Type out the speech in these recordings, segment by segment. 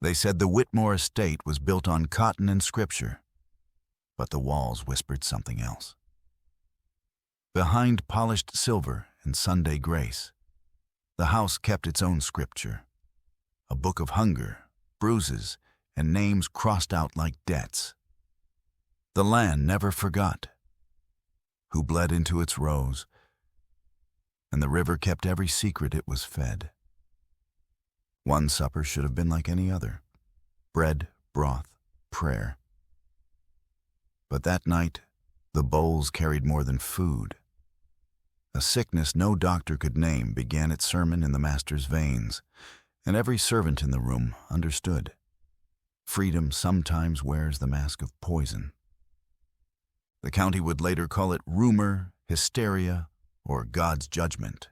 They said the Whitmore estate was built on cotton and scripture, but the walls whispered something else. Behind polished silver and Sunday grace, the house kept its own scripture, a book of hunger, bruises, and names crossed out like debts. The land never forgot who bled into its rows, and the river kept every secret it was fed. One supper should have been like any other: bread, broth, prayer. But that night, the bowls carried more than food. A sickness no doctor could name began its sermon in the master's veins, and every servant in the room understood. Freedom sometimes wears the mask of poison. The county would later call it rumor, hysteria, or God's judgment.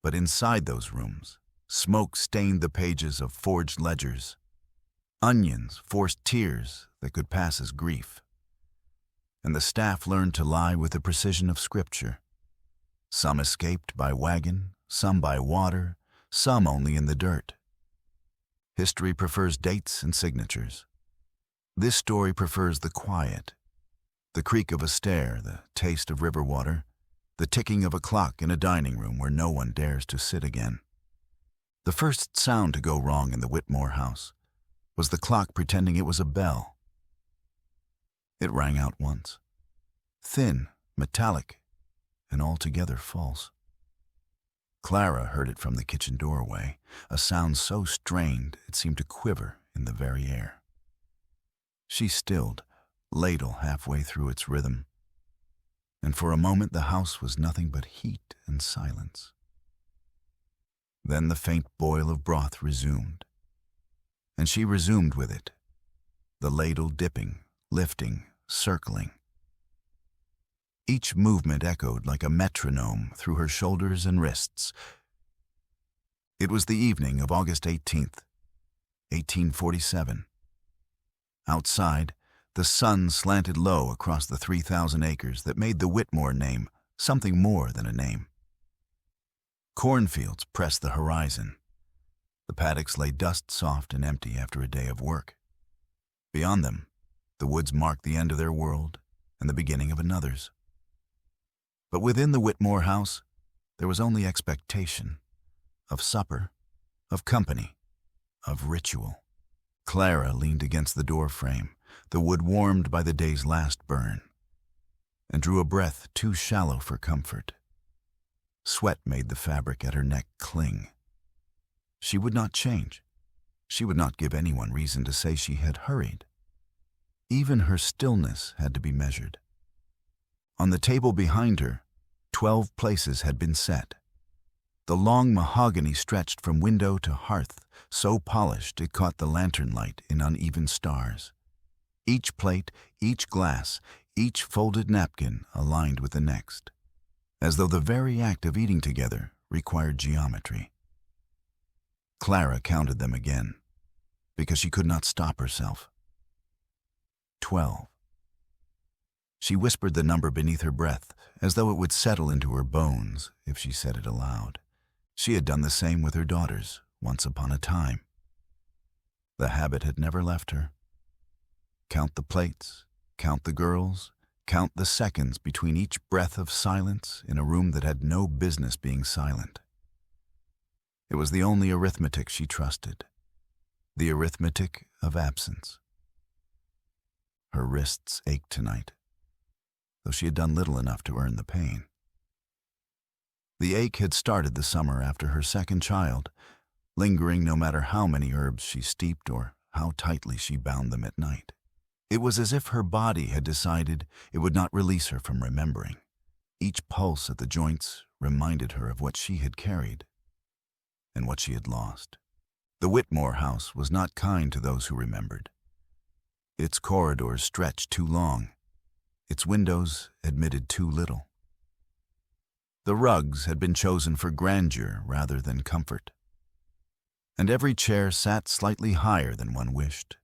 But inside those rooms, smoke stained the pages of forged ledgers. Onions forced tears that could pass as grief. And the staff learned to lie with the precision of Scripture. Some escaped by wagon, some by water, some only in the dirt. History prefers dates and signatures. This story prefers the quiet, the creak of a stair, the taste of river water, the ticking of a clock in a dining room where no one dares to sit again. The first sound to go wrong in the Whitmore house was the clock pretending it was a bell. It rang out once, thin, metallic, and altogether false. Clara heard it from the kitchen doorway, a sound so strained it seemed to quiver in the very air. She stilled, ladle halfway through its rhythm, and for a moment the house was nothing but heat and silence. Then the faint boil of broth resumed, and she resumed with it, the ladle dipping, lifting, circling. Each movement echoed like a metronome through her shoulders and wrists. It was the evening of August 18th, 1847. Outside, the sun slanted low across the 3,000 acres that made the Whitmore name something more than a name. Cornfields pressed the horizon. The paddocks lay dust-soft and empty after a day of work. Beyond them, the woods marked the end of their world and the beginning of another's. But within the Whitmore house, there was only expectation of supper, of company, of ritual. Clara leaned against the door frame, the wood warmed by the day's last burn, and drew a breath too shallow for comfort. Sweat made the fabric at her neck cling. She would not change. She would not give anyone reason to say she had hurried. Even her stillness had to be measured. On the table behind her, 12 places had been set. The long mahogany stretched from window to hearth, so polished it caught the lantern light in uneven stars. Each plate, each glass, each folded napkin aligned with the next, as though the very act of eating together required geometry. Clara counted them again, because she could not stop herself. 12. She whispered the number beneath her breath, as though it would settle into her bones if she said it aloud. She had done the same with her daughters once upon a time. The habit had never left her. Count the plates, count the girls, count the seconds between each breath of silence in a room that had no business being silent. It was the only arithmetic she trusted, the arithmetic of absence. Her wrists ached tonight, though she had done little enough to earn the pain. The ache had started the summer after her second child, lingering no matter how many herbs she steeped or how tightly she bound them at night. It was as if her body had decided it would not release her from remembering. Each pulse at the joints reminded her of what she had carried and what she had lost. The Whitmore house was not kind to those who remembered. Its corridors stretched too long. Its windows admitted too little. The rugs had been chosen for grandeur rather than comfort, and every chair sat slightly higher than one wished,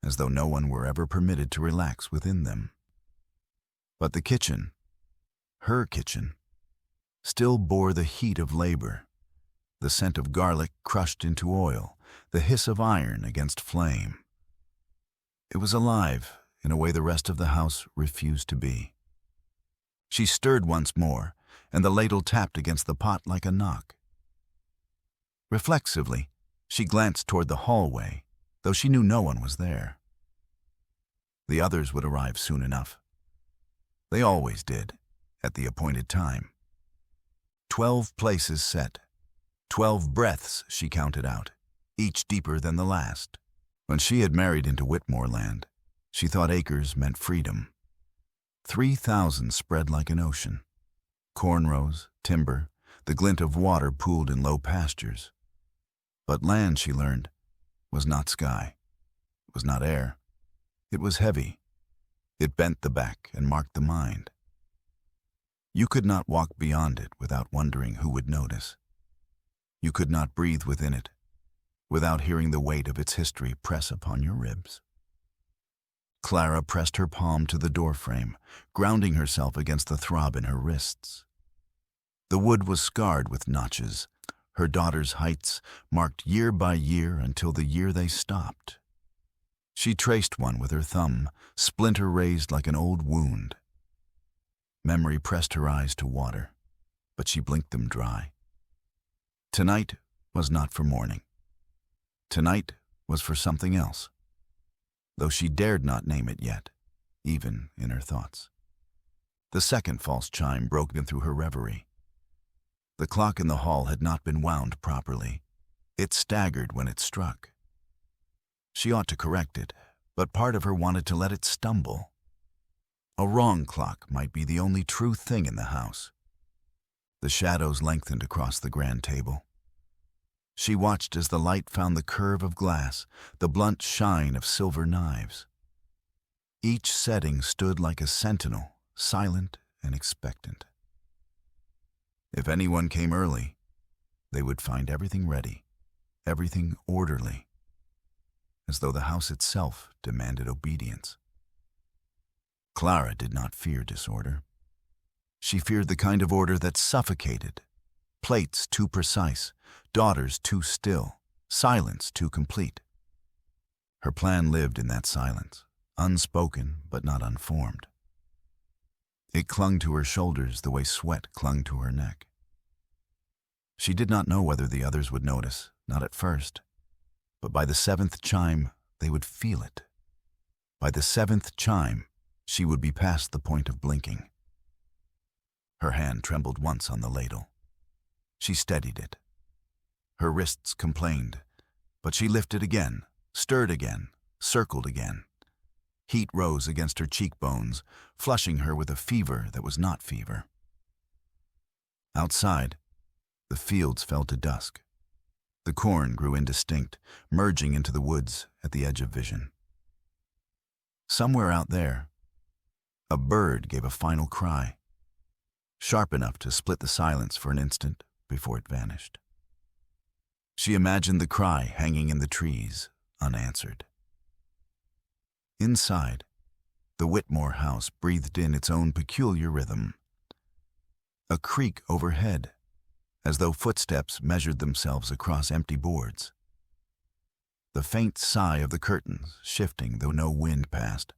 as though no one were ever permitted to relax within them. But the kitchen, her kitchen, still bore the heat of labor, the scent of garlic crushed into oil, the hiss of iron against flame. It was alive in a way the rest of the house refused to be. She stirred once more, and the ladle tapped against the pot like a knock. Reflexively, she glanced toward the hallway, though she knew no one was there. The others would arrive soon enough. They always did, at the appointed time. 12 places set. 12 breaths she counted out, each deeper than the last. When she had married into Whitmore land, she thought acres meant freedom. 3,000 spread like an ocean. Cornrows, timber, the glint of water pooled in low pastures. But land, she learned, was not sky. It was not air. It was heavy. It bent the back and marked the mind. You could not walk beyond it without wondering who would notice. You could not breathe within it without hearing the weight of its history press upon your ribs. Clara pressed her palm to the doorframe, grounding herself against the throb in her wrists. The wood was scarred with notches, her daughter's heights marked year by year until the year they stopped. She traced one with her thumb, splinter raised like an old wound. Memory pressed her eyes to water, but she blinked them dry. Tonight was not for mourning. Tonight was for something else, though she dared not name it yet, even in her thoughts. The second false chime broke into her reverie. The clock in the hall had not been wound properly. It staggered when it struck. She ought to correct it, but part of her wanted to let it stumble. A wrong clock might be the only true thing in the house. The shadows lengthened across the grand table. She watched as the light found the curve of glass, the blunt shine of silver knives. Each setting stood like a sentinel, silent and expectant. If anyone came early, they would find everything ready, everything orderly, as though the house itself demanded obedience. Clara did not fear disorder. She feared the kind of order that suffocated. Plates too precise, daughters too still, silence too complete. Her plan lived in that silence, unspoken but not unformed. It clung to her shoulders the way sweat clung to her neck. She did not know whether the others would notice, not at first, but by the 7th chime they would feel it. By the 7th chime, she would be past the point of blinking. Her hand trembled once on the ladle. She steadied it. Her wrists complained, but she lifted again, stirred again, circled again. Heat rose against her cheekbones, flushing her with a fever that was not fever. Outside, the fields fell to dusk. The corn grew indistinct, merging into the woods at the edge of vision. Somewhere out there, a bird gave a final cry, sharp enough to split the silence for an instant before it vanished. She imagined the cry hanging in the trees, unanswered. Inside, the Whitmore house breathed in its own peculiar rhythm. A creak overhead, as though footsteps measured themselves across empty boards. The faint sigh of the curtains, shifting though no wind passed.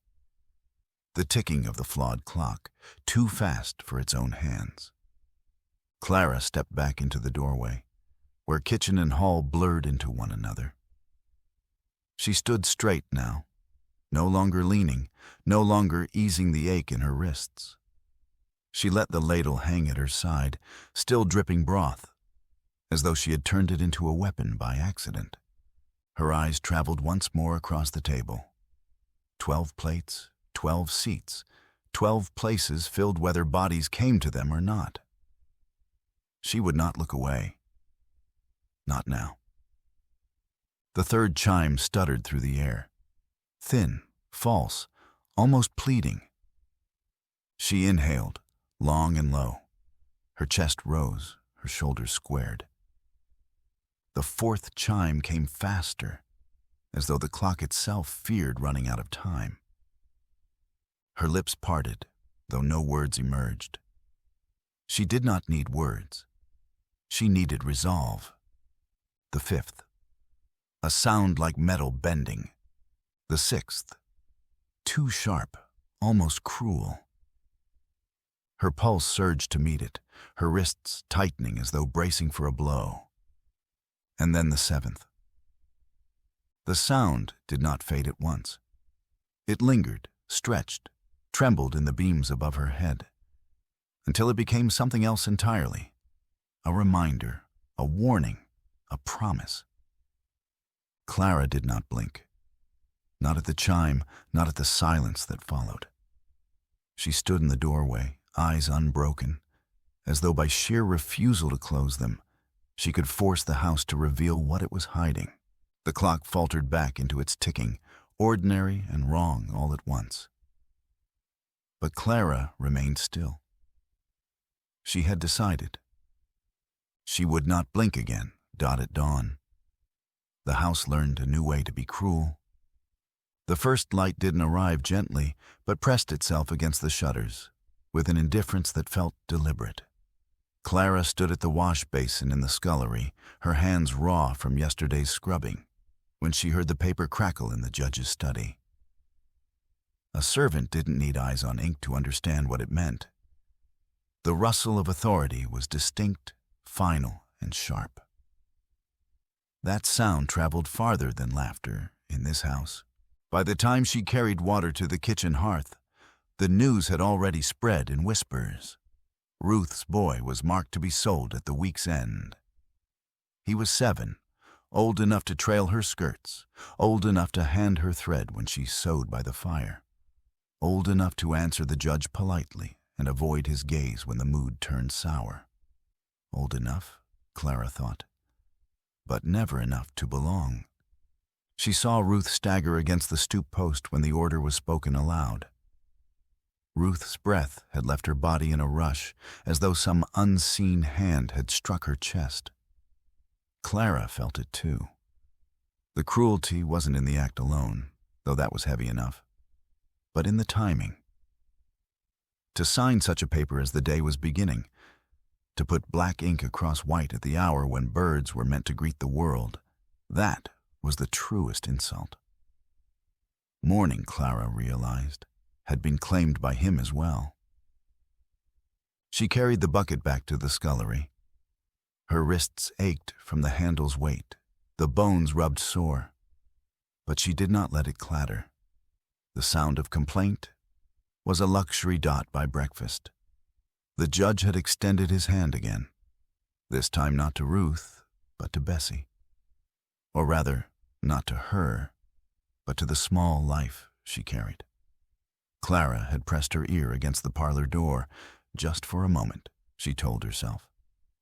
The ticking of the flawed clock, too fast for its own hands. Clara stepped back into the doorway, where kitchen and hall blurred into one another. She stood straight now, no longer leaning, no longer easing the ache in her wrists. She let the ladle hang at her side, still dripping broth, as though she had turned it into a weapon by accident. Her eyes traveled once more across the table. 12 plates, 12 seats, 12 places filled whether bodies came to them or not. She would not look away. Not now. The third chime stuttered through the air. Thin, false, almost pleading. She inhaled, long and low. Her chest rose, her shoulders squared. The fourth chime came faster, as though the clock itself feared running out of time. Her lips parted, though no words emerged. She did not need words. She needed resolve. The fifth. A sound like metal bending. The sixth. Too sharp, almost cruel. Her pulse surged to meet it, her wrists tightening as though bracing for a blow. And then the seventh. The sound did not fade at once. It lingered, stretched, trembled in the beams above her head, until it became something else entirely. A reminder, a warning, a promise. Clara did not blink. Not at the chime, not at the silence that followed. She stood in the doorway, eyes unbroken, as though by sheer refusal to close them, she could force the house to reveal what it was hiding. The clock faltered back into its ticking, ordinary and wrong all at once. But Clara remained still. She had decided. She would not blink again, dot at dawn. The house learned a new way to be cruel. The first light didn't arrive gently, but pressed itself against the shutters, with an indifference that felt deliberate. Clara stood at the wash basin in the scullery, her hands raw from yesterday's scrubbing, when she heard the paper crackle in the judge's study. A servant didn't need eyes on ink to understand what it meant. The rustle of authority was distinct, final, and sharp. That sound traveled farther than laughter in this house. By the time she carried water to the kitchen hearth, the news had already spread in whispers. Ruth's boy was marked to be sold at the week's end. He was 7, old enough to trail her skirts, old enough to hand her thread when she sewed by the fire, old enough to answer the judge politely and avoid his gaze when the mood turned sour. Old enough, Clara thought, but never enough to belong. She saw Ruth stagger against the stoop post when the order was spoken aloud. Ruth's breath had left her body in a rush, as though some unseen hand had struck her chest. Clara felt it too. The cruelty wasn't in the act alone, though that was heavy enough, but in the timing. To sign such a paper as the day was beginning, to put black ink across white at the hour when birds were meant to greet the world, that was the truest insult. Morning, Clara realized, had been claimed by him as well. She carried the bucket back to the scullery. Her wrists ached from the handle's weight, the bones rubbed sore, but she did not let it clatter. The sound of complaint was a luxury dot by breakfast. The judge had extended his hand again, this time not to Ruth, but to Bessie. Or rather, not to her, but to the small life she carried. Clara had pressed her ear against the parlor door, just for a moment, she told herself,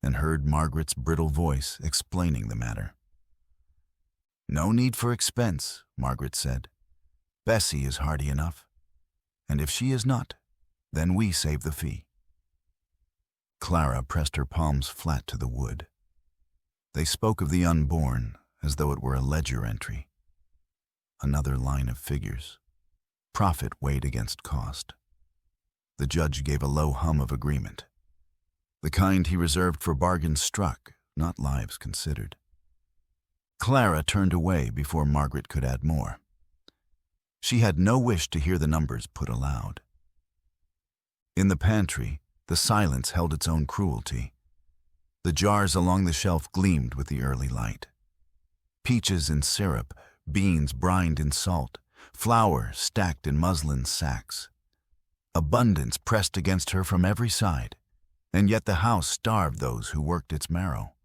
and heard Margaret's brittle voice explaining the matter. "No need for expense," Margaret said. "Bessie is hardy enough, and if she is not, then we save the fee." Clara pressed her palms flat to the wood. They spoke of the unborn as though it were a ledger entry. Another line of figures. Profit weighed against cost. The judge gave a low hum of agreement, the kind he reserved for bargains struck, not lives considered. Clara turned away before Margaret could add more. She had no wish to hear the numbers put aloud. In the pantry, the silence held its own cruelty. The jars along the shelf gleamed with the early light. Peaches in syrup, beans brined in salt, flour stacked in muslin sacks. Abundance pressed against her from every side, and yet the house starved those who worked its marrow.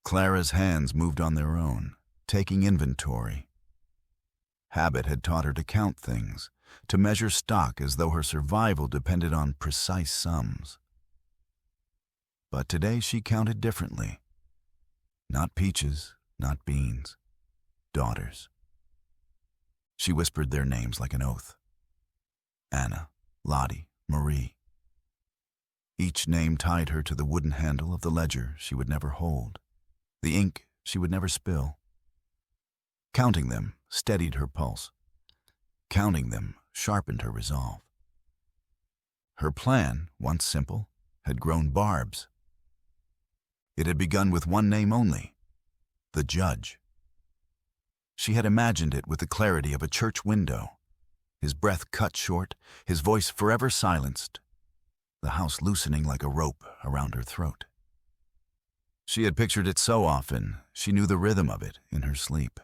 Clara's hands moved on their own, taking inventory. Habit had taught her to count things, to measure stock as though her survival depended on precise sums. But today she counted differently. Not peaches, not beans, daughters. She whispered their names like an oath. Anna, Lottie, Marie. Each name tied her to the wooden handle of the ledger she would never hold, the ink she would never spill. Counting them steadied her pulse. Counting them sharpened her resolve. Her plan, once simple, had grown barbs. It had begun with one name only, the judge. She had imagined it with the clarity of a church window. His breath cut short, his voice forever silenced, the house loosening like a rope around her throat. She had pictured it so often, she knew the rhythm of it in her sleep.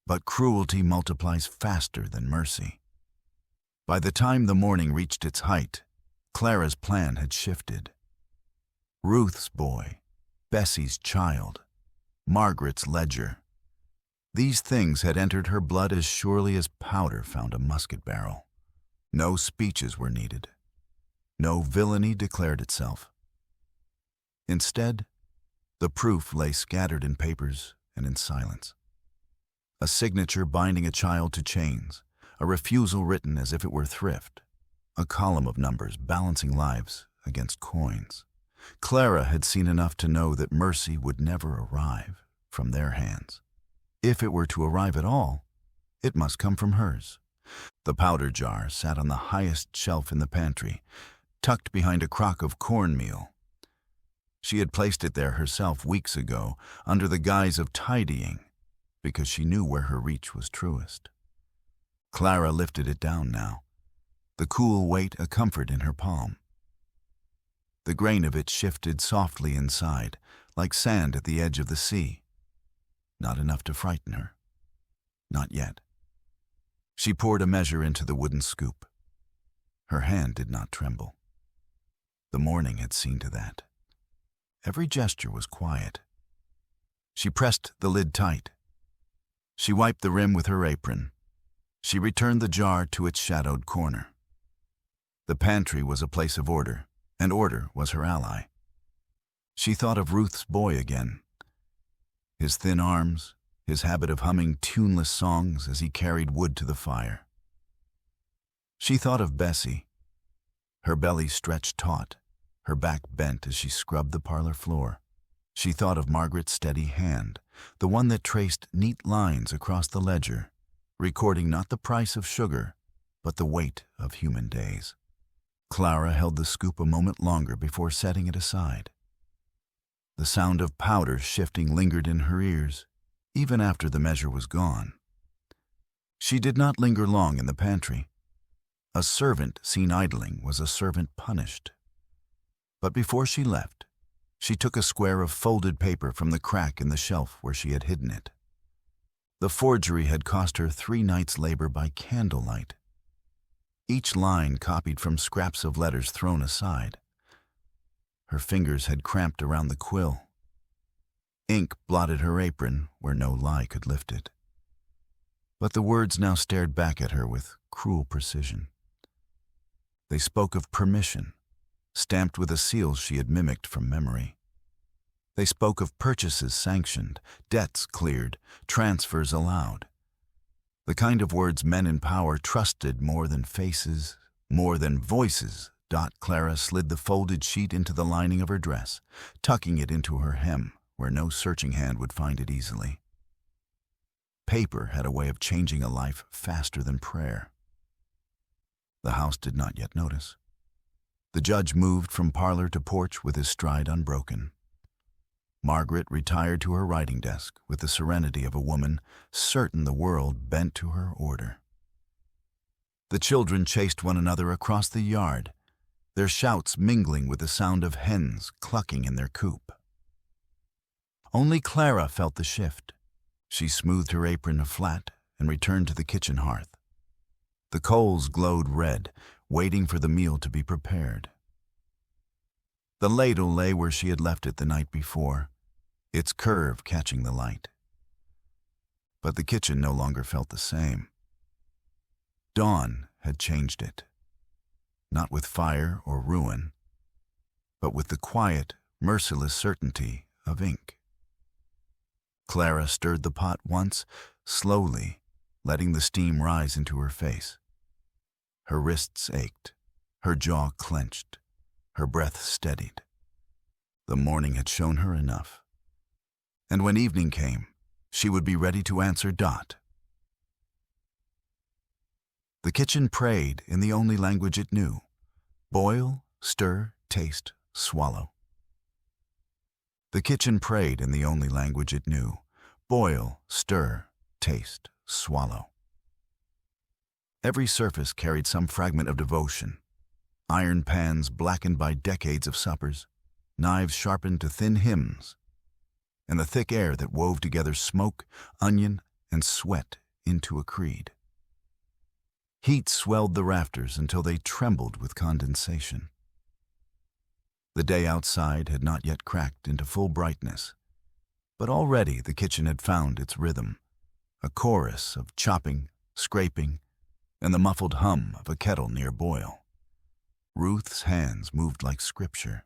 But cruelty multiplies faster than mercy. By the time the morning reached its height, Clara's plan had shifted. Ruth's boy, Bessie's child, Margaret's ledger. These things had entered her blood as surely as powder found a musket barrel. No speeches were needed. No villainy declared itself. Instead, the proof lay scattered in papers and in silence. A signature binding a child to chains, a refusal written as if it were thrift, a column of numbers balancing lives against coins. Clara had seen enough to know that mercy would never arrive from their hands. If it were to arrive at all, it must come from hers. The powder jar sat on the highest shelf in the pantry, tucked behind a crock of cornmeal. She had placed it there herself weeks ago, under the guise of tidying, because she knew where her reach was truest. Clara lifted it down now, the cool weight a comfort in her palm. The grain of it shifted softly inside, like sand at the edge of the sea. Not enough to frighten her. Not yet. She poured a measure into the wooden scoop. Her hand did not tremble. The morning had seen to that. Every gesture was quiet. She pressed the lid tight. She wiped the rim with her apron. She returned the jar to its shadowed corner. The pantry was a place of order, and order was her ally. She thought of Ruth's boy again. His thin arms, his habit of humming tuneless songs as he carried wood to the fire. She thought of Bessie. Her belly stretched taut, her back bent as she scrubbed the parlor floor. She thought of Margaret's steady hand, the one that traced neat lines across the ledger, recording not the price of sugar, but the weight of human days. Clara held the scoop a moment longer before setting it aside. The sound of powder shifting lingered in her ears, even after the measure was gone. She did not linger long in the pantry. A servant seen idling was a servant punished. But before she left, she took a square of folded paper from the crack in the shelf where she had hidden it. The forgery had cost her 3 nights' labor by candlelight. Each line copied from scraps of letters thrown aside. Her fingers had cramped around the quill. Ink blotted her apron where no lie could lift it. But the words now stared back at her with cruel precision. They spoke of permission, stamped with a seal she had mimicked from memory. They spoke of purchases sanctioned, debts cleared, transfers allowed. The kind of words men in power trusted more than faces, more than voices. Clara slid the folded sheet into the lining of her dress, tucking it into her hem where no searching hand would find it easily. Paper had a way of changing a life faster than prayer. The house did not yet notice. The judge moved from parlor to porch with his stride unbroken. Margaret retired to her writing desk with the serenity of a woman certain the world bent to her order. The children chased one another across the yard, their shouts mingling with the sound of hens clucking in their coop. Only Clara felt the shift. She smoothed her apron flat and returned to the kitchen hearth. The coals glowed red, waiting for the meal to be prepared. The ladle lay where she had left it the night before, its curve catching the light. But the kitchen no longer felt the same. Dawn had changed it, not with fire or ruin, but with the quiet, merciless certainty of ink. Clara stirred the pot once, slowly, letting the steam rise into her face. Her wrists ached, her jaw clenched, her breath steadied. The morning had shown her enough. And when evening came, she would be ready to answer Dot. The kitchen prayed in the only language it knew: boil, stir, taste, swallow. The kitchen prayed in the only language it knew: Boil, stir, taste, swallow. Every surface carried some fragment of devotion. Iron pans blackened by decades of suppers, knives sharpened to thin hymns, and the thick air that wove together smoke, onion, and sweat into a creed. Heat swelled the rafters until they trembled with condensation. The day outside had not yet cracked into full brightness, but already the kitchen had found its rhythm, a chorus of chopping, scraping, and the muffled hum of a kettle near boil. Ruth's hands moved like scripture.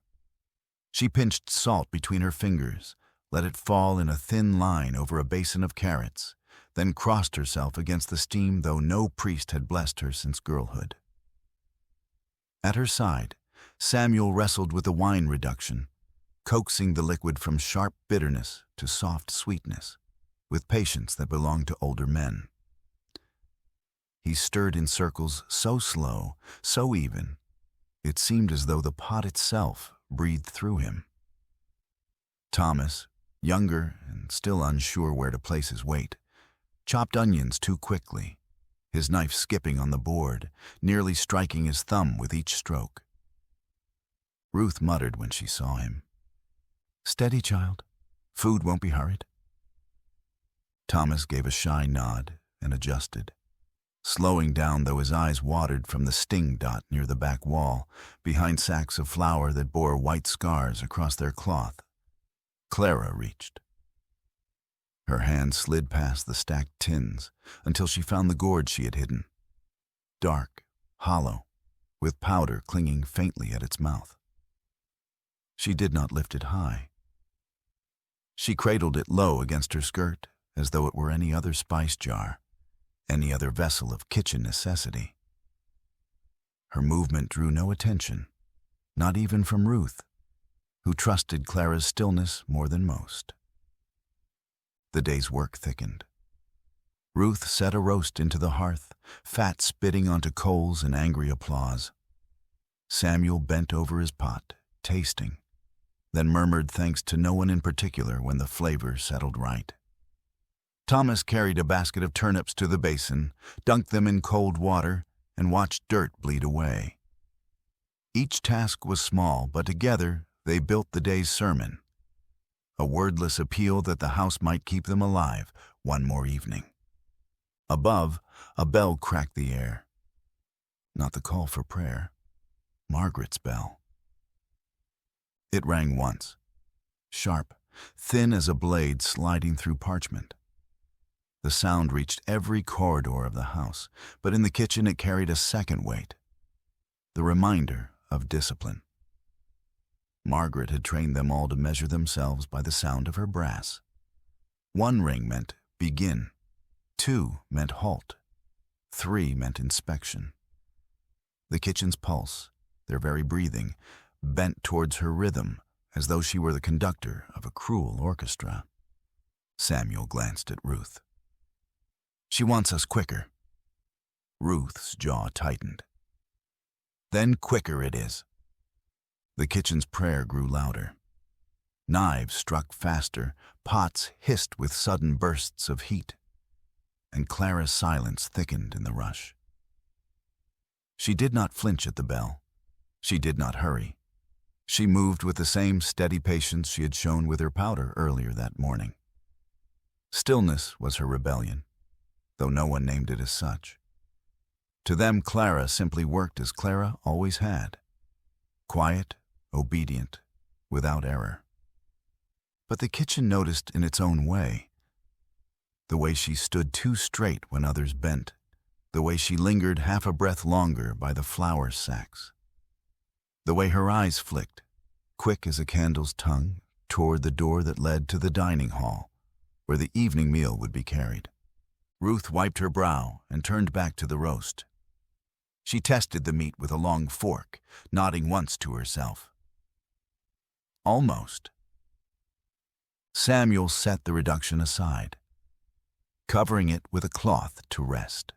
She pinched salt between her fingers, let it fall in a thin line over a basin of carrots, then crossed herself against the steam though no priest had blessed her since girlhood. At her side, Samuel wrestled with the wine reduction, coaxing the liquid from sharp bitterness to soft sweetness, with patience that belonged to older men. He stirred in circles so slow, so even, it seemed as though the pot itself breathed through him. Thomas, younger and still unsure where to place his weight, chopped onions too quickly, his knife skipping on the board, nearly striking his thumb with each stroke. Ruth muttered when she saw him, "Steady, child. Food won't be hurried." Thomas gave a shy nod and adjusted, slowing down though his eyes watered from the sting dot near the back wall, behind sacks of flour that bore white scars across their cloth. Clara reached. Her hand slid past the stacked tins until she found the gourd she had hidden, dark, hollow, with powder clinging faintly at its mouth. She did not lift it high. She cradled it low against her skirt as though it were any other spice jar, any other vessel of kitchen necessity. Her movement drew no attention, not even from Ruth, who trusted Clara's stillness more than most. The day's work thickened. Ruth set a roast into the hearth, fat spitting onto coals in angry applause. Samuel bent over his pot, tasting, then murmured thanks to no one in particular when the flavor settled right. Thomas carried a basket of turnips to the basin, dunked them in cold water, and watched dirt bleed away. Each task was small, but together they built the day's sermon, a wordless appeal that the house might keep them alive one more evening. Above, a bell cracked the air. Not the call for prayer, Margaret's bell. It rang once, sharp, thin as a blade sliding through parchment. The sound reached every corridor of the house, but in the kitchen it carried a second weight, the reminder of discipline. Margaret had trained them all to measure themselves by the sound of her brass. 1 ring meant begin, 2 meant halt, 3 meant inspection. The kitchen's pulse, their very breathing, bent towards her rhythm as though she were the conductor of a cruel orchestra. Samuel glanced at Ruth. "She wants us quicker." Ruth's jaw tightened. "Then quicker it is." The kitchen's prayer grew louder. Knives struck faster, pots hissed with sudden bursts of heat, and Clara's silence thickened in the rush. She did not flinch at the bell. She did not hurry. She moved with the same steady patience she had shown with her powder earlier that morning. Stillness was her rebellion, though no one named it as such. To them, Clara simply worked as Clara always had, quiet, obedient, without error. But the kitchen noticed in its own way, the way she stood too straight when others bent, the way she lingered half a breath longer by the flour sacks, the way her eyes flicked, quick as a candle's tongue, toward the door that led to the dining hall, where the evening meal would be carried. Ruth wiped her brow and turned back to the roast. She tested the meat with a long fork, nodding once to herself. Almost. Samuel set the reduction aside, covering it with a cloth to rest.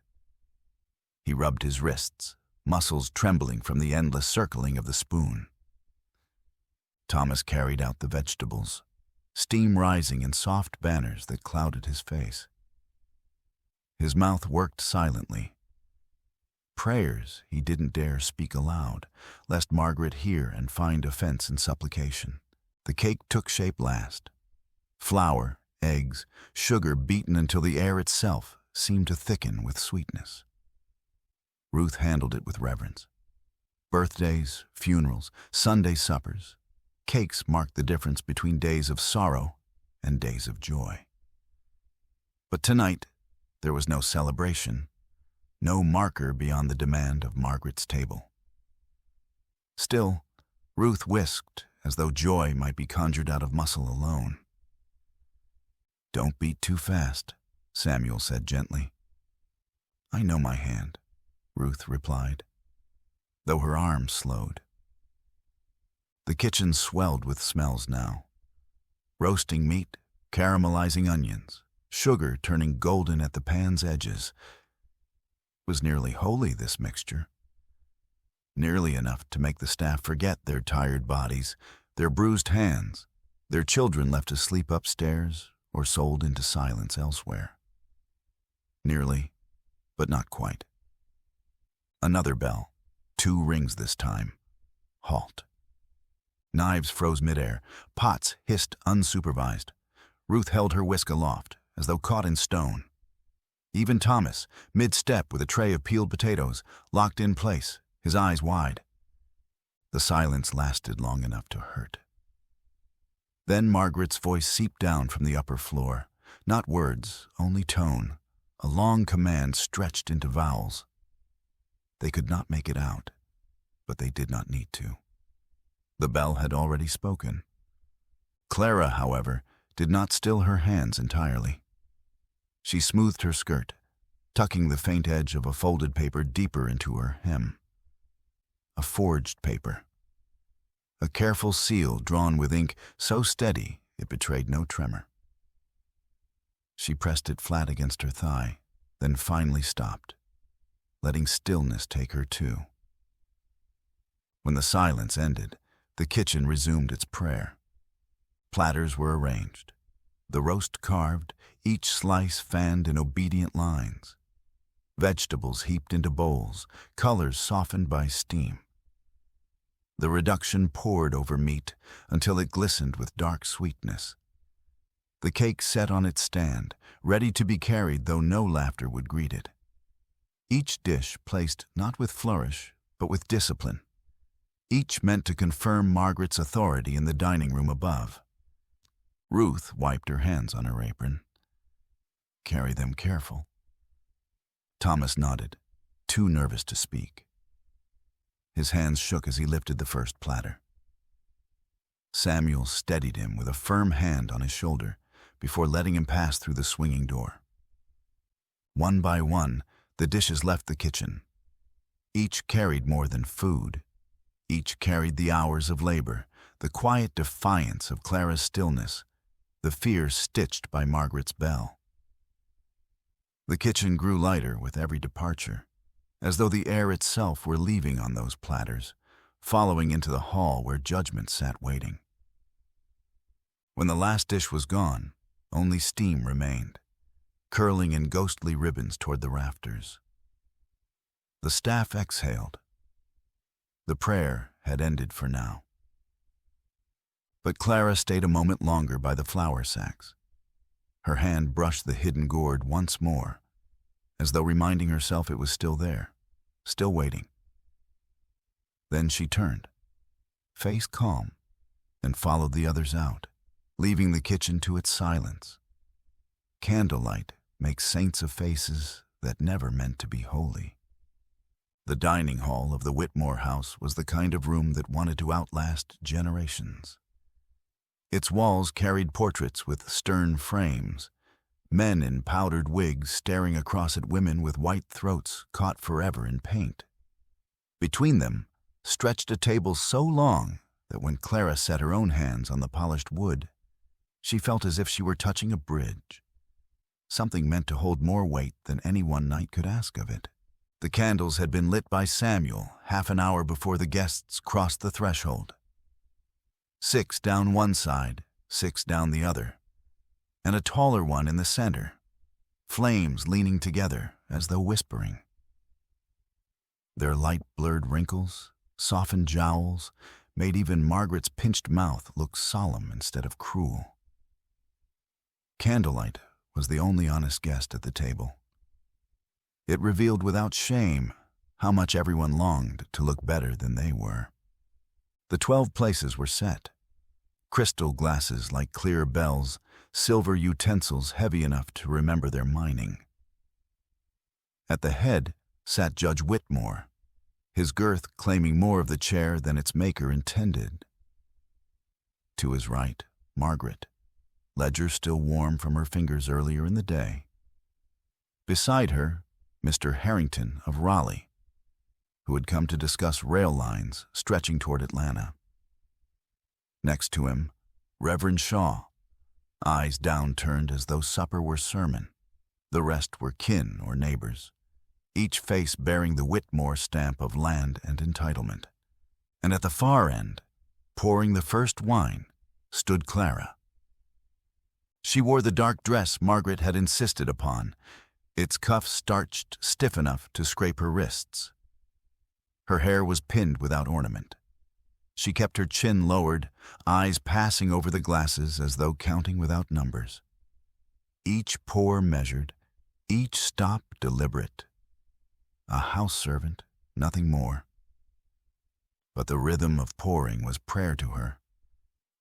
He rubbed his wrists, muscles trembling from the endless circling of the spoon. Thomas carried out the vegetables, steam rising in soft banners that clouded his face. His mouth worked silently. Prayers he didn't dare speak aloud, lest Margaret hear and find offense in supplication. The cake took shape last. Flour, eggs, sugar beaten until the air itself seemed to thicken with sweetness. Ruth handled it with reverence. Birthdays, funerals, Sunday suppers, cakes marked the difference between days of sorrow and days of joy. But tonight, there was no celebration, no marker beyond the demand of Margaret's table. Still, Ruth whisked as though joy might be conjured out of muscle alone. "Don't beat too fast," Samuel said gently. "I know my hand," Ruth replied, though her arm slowed. The kitchen swelled with smells now. Roasting meat, caramelizing onions, sugar turning golden at the pan's edges. It was nearly holy, this mixture. Nearly enough to make the staff forget their tired bodies, their bruised hands, their children left to sleep upstairs or sold into silence elsewhere. Nearly, but not quite. Another bell, 2 rings this time. Halt. Knives froze midair, pots hissed unsupervised. Ruth held her whisk aloft, as though caught in stone. Even Thomas, mid-step with a tray of peeled potatoes, locked in place, his eyes wide. The silence lasted long enough to hurt. Then Margaret's voice seeped down from the upper floor. Not words, only tone, a long command stretched into vowels. They could not make it out, but they did not need to. The bell had already spoken. Clara, however, did not still her hands entirely. She smoothed her skirt, tucking the faint edge of a folded paper deeper into her hem. A forged paper. A careful seal drawn with ink so steady it betrayed no tremor. She pressed it flat against her thigh, then finally stopped, letting stillness take her too. When the silence ended, the kitchen resumed its prayer. Platters were arranged, the roast carved, each slice fanned in obedient lines. Vegetables heaped into bowls, colors softened by steam. The reduction poured over meat until it glistened with dark sweetness. The cake set on its stand, ready to be carried though no laughter would greet it. Each dish placed not with flourish, but with discipline. Each meant to confirm Margaret's authority in the dining room above. Ruth wiped her hands on her apron. "Carry them careful." Thomas nodded, too nervous to speak. His hands shook as he lifted the first platter. Samuel steadied him with a firm hand on his shoulder before letting him pass through the swinging door. One by one, the dishes left the kitchen. Each carried more than food. Each carried the hours of labor, the quiet defiance of Clara's stillness, the fear stitched by Margaret's bell. The kitchen grew lighter with every departure, as though the air itself were leaving on those platters, following into the hall where judgment sat waiting. When the last dish was gone, only steam remained, curling in ghostly ribbons toward the rafters. The staff exhaled. The prayer had ended for now. But Clara stayed a moment longer by the flour sacks. Her hand brushed the hidden gourd once more, as though reminding herself it was still there, still waiting. Then she turned, face calm, and followed the others out, leaving the kitchen to its silence. Candlelight makes saints of faces that never meant to be holy. The dining hall of the Whitmore house was the kind of room that wanted to outlast generations. Its walls carried portraits with stern frames, men in powdered wigs staring across at women with white throats caught forever in paint. Between them stretched a table so long that when Clara set her own hands on the polished wood, she felt as if she were touching a bridge, something meant to hold more weight than any one night could ask of it. The candles had been lit by Samuel half an hour before the guests crossed the threshold. 6 down one side 6 down the other, and a taller one in the center, flames leaning together as though whispering. Their light blurred wrinkles, softened jowls, made even Margaret's pinched mouth look solemn instead of cruel. Candlelight was the only honest guest at the table. It revealed without shame how much everyone longed to look better than they were. The 12 places were set. Crystal glasses like clear bells, silver utensils heavy enough to remember their mining. At the head sat Judge Whitmore, his girth claiming more of the chair than its maker intended. To his right, Margaret, ledger still warm from her fingers earlier in the day. Beside her, Mr. Harrington of Raleigh, who had come to discuss rail lines stretching toward Atlanta. Next to him, Reverend Shaw, eyes downturned as though supper were sermon. The rest were kin or neighbors, each face bearing the Whitmore stamp of land and entitlement. And at the far end, pouring the first wine, stood Clara. She wore the dark dress Margaret had insisted upon, its cuffs starched stiff enough to scrape her wrists. Her hair was pinned without ornament. She kept her chin lowered, eyes passing over the glasses as though counting without numbers. Each pour measured, each stop deliberate. A house servant, nothing more. But the rhythm of pouring was prayer to her.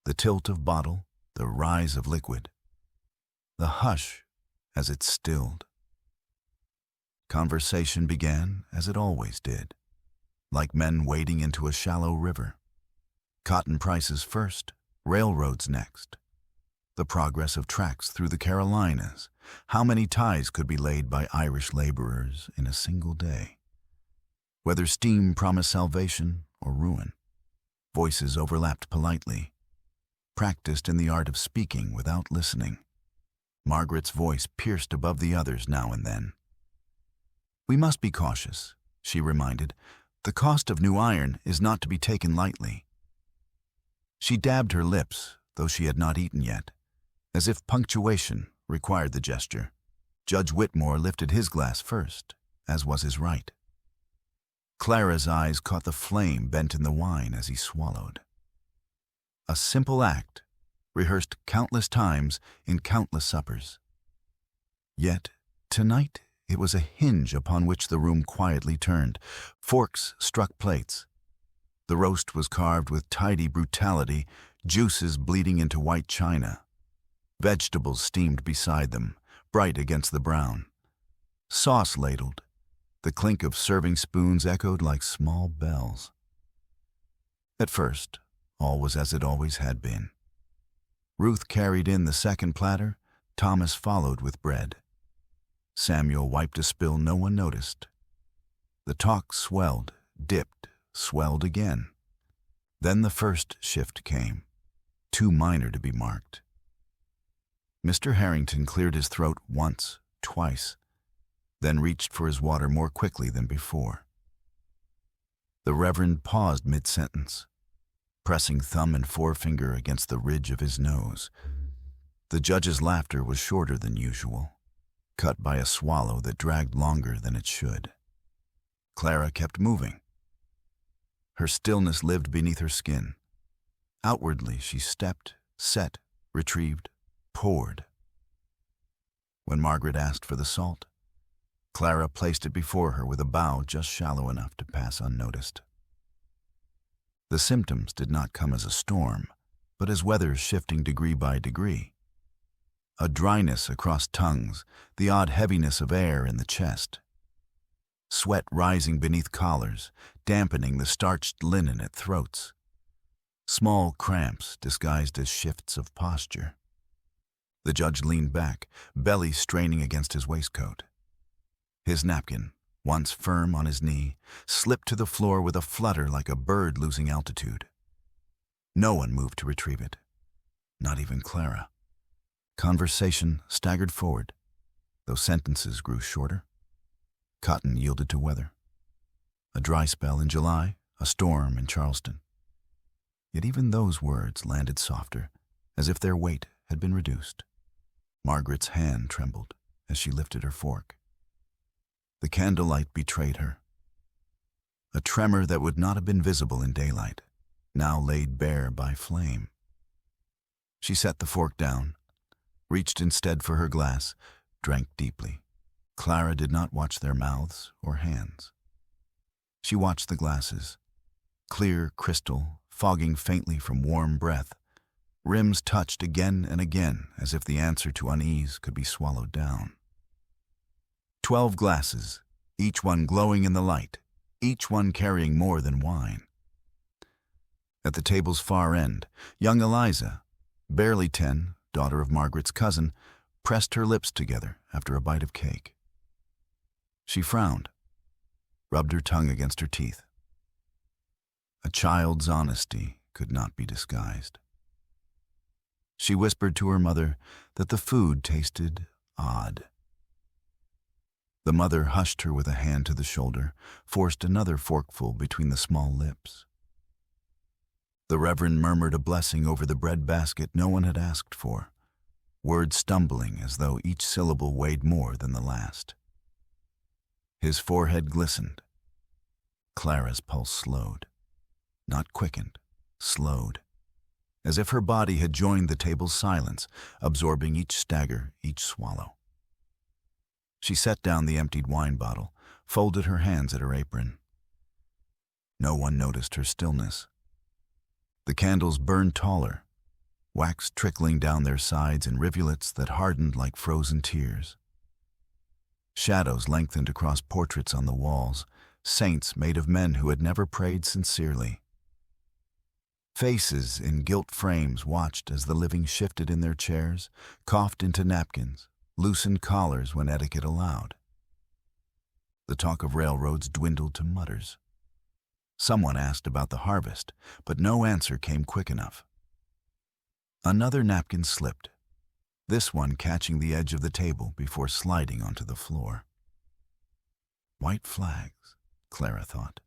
The tilt of bottle, the rise of liquid. The hush as it stilled. Conversation began as it always did, like men wading into a shallow river. Cotton prices first, railroads next. The progress of tracks through the Carolinas, how many ties could be laid by Irish laborers in a single day. Whether steam promised salvation or ruin. Voices overlapped politely, practiced in the art of speaking without listening. Margaret's voice pierced above the others now and then. "We must be cautious," she reminded. "The cost of new iron is not to be taken lightly." She dabbed her lips, though she had not eaten yet, as if punctuation required the gesture. Judge Whitmore lifted his glass first, as was his right. Clara's eyes caught the flame bent in the wine as he swallowed. A simple act, rehearsed countless times in countless suppers. Yet, tonight, it was a hinge upon which the room quietly turned. Forks struck plates. The roast was carved with tidy brutality, juices bleeding into white china. Vegetables steamed beside them, bright against the brown. Sauce ladled. The clink of serving spoons echoed like small bells. At first, all was as it always had been. Ruth carried in the second platter, Thomas followed with bread. Samuel wiped a spill no one noticed. The talk swelled, dipped, swelled again. Then the first shift came, too minor to be marked. Mr. Harrington cleared his throat once, twice, then reached for his water more quickly than before. The Reverend paused mid-sentence, pressing thumb and forefinger against the ridge of his nose. The judge's laughter was shorter than usual, cut by a swallow that dragged longer than it should. Clara kept moving. Her stillness lived beneath her skin. Outwardly, she stepped, set, retrieved, poured. When Margaret asked for the salt, Clara placed it before her with a bow just shallow enough to pass unnoticed. The symptoms did not come as a storm, but as weather shifting degree by degree. A dryness across tongues, the odd heaviness of air in the chest. Sweat rising beneath collars, dampening the starched linen at throats. Small cramps disguised as shifts of posture. The judge leaned back, belly straining against his waistcoat. His napkin, once firm on his knee, slipped to the floor with a flutter like a bird losing altitude. No one moved to retrieve it, not even Clara. Conversation staggered forward, though sentences grew shorter. Cotton yielded to weather. A dry spell in July, a storm in Charleston. Yet even those words landed softer, as if their weight had been reduced. Margaret's hand trembled as she lifted her fork. The candlelight betrayed her. A tremor that would not have been visible in daylight, now laid bare by flame. She set the fork down, reached instead for her glass, drank deeply. Clara did not watch their mouths or hands. She watched the glasses, clear crystal, fogging faintly from warm breath, rims touched again and again as if the answer to unease could be swallowed down. 12 glasses, each one glowing in the light, each one carrying more than wine. At the table's far end, young Eliza, barely 10, daughter of Margaret's cousin, pressed her lips together after a bite of cake. She frowned, rubbed her tongue against her teeth. A child's honesty could not be disguised. She whispered to her mother that the food tasted odd. The mother hushed her with a hand to the shoulder, forced another forkful between the small lips. The Reverend murmured a blessing over the bread basket no one had asked for, words stumbling as though each syllable weighed more than the last. His forehead glistened. Clara's pulse slowed, not quickened, slowed, as if her body had joined the table's silence, absorbing each stagger, each swallow. She set down the emptied wine bottle, folded her hands at her apron. No one noticed her stillness. The candles burned taller, wax trickling down their sides in rivulets that hardened like frozen tears. Shadows lengthened across portraits on the walls, saints made of men who had never prayed sincerely. Faces in gilt frames watched as the living shifted in their chairs, coughed into napkins, loosened collars when etiquette allowed. The talk of railroads dwindled to mutters. Someone asked about the harvest, but no answer came quick enough. Another napkin slipped, this one catching the edge of the table before sliding onto the floor. White flags, Clara thought.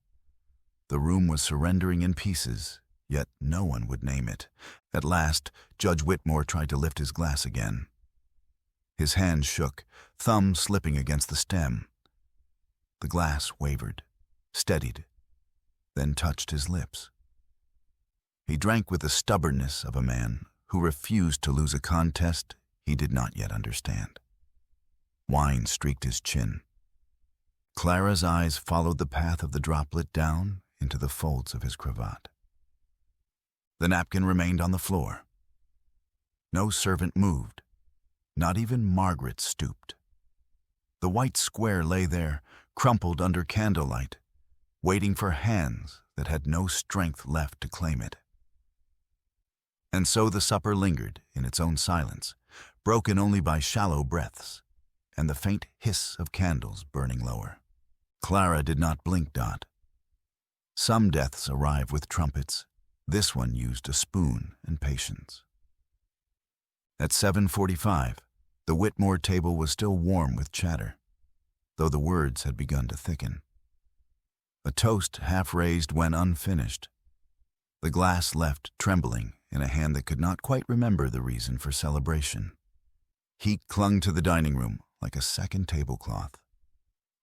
The room was surrendering in pieces, yet no one would name it. At last, Judge Whitmore tried to lift his glass again. His hand shook, thumb slipping against the stem. The glass wavered, steadied, then touched his lips. He drank with the stubbornness of a man who refused to lose a contest he did not yet understand. Wine streaked his chin. Clara's eyes followed the path of the droplet down into the folds of his cravat. The napkin remained on the floor. No servant moved. Not even Margaret stooped. The white square lay there, crumpled under candlelight, waiting for hands that had no strength left to claim it. And so the supper lingered in its own silence, broken only by shallow breaths and the faint hiss of candles burning lower. Clara did not blink. Some deaths arrive with trumpets. This one used a spoon and patience. At 7:45, the Whitmore table was still warm with chatter, though the words had begun to thicken. A toast half raised when unfinished. The glass left trembling in a hand that could not quite remember the reason for celebration. Heat clung to the dining room like a second tablecloth,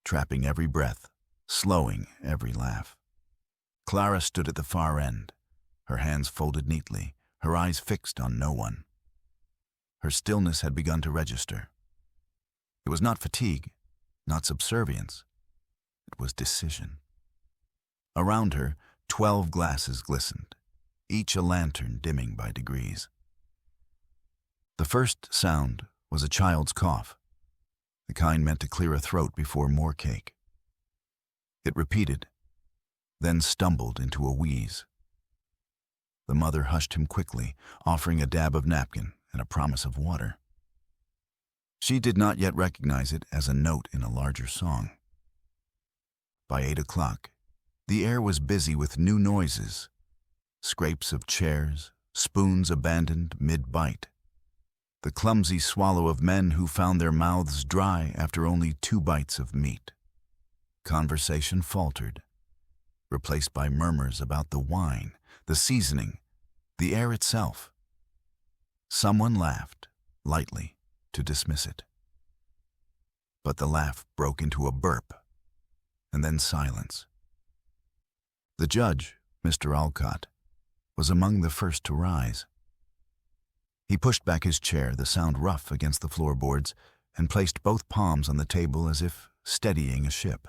trapping every breath, slowing every laugh. Clara stood at the far end, her hands folded neatly, her eyes fixed on no one. Her stillness had begun to register. It was not fatigue, not subservience. It was decision. Around her, 12 glasses glistened, each a lantern dimming by degrees. The first sound was a child's cough, the kind meant to clear a throat before more cake. It repeated, then stumbled into a wheeze. The mother hushed him quickly, offering a dab of napkin and a promise of water. She did not yet recognize it as a note in a larger song. By 8 o'clock, the air was busy with new noises, scrapes of chairs, spoons abandoned mid-bite, the clumsy swallow of men who found their mouths dry after only 2 bites of meat. Conversation faltered, replaced by murmurs about the wine, the seasoning, the air itself. Someone laughed, lightly, to dismiss it. But the laugh broke into a burp, and then silence. The judge, Mr. Alcott, was among the first to rise. He pushed back his chair, the sound rough against the floorboards, and placed both palms on the table as if steadying a ship.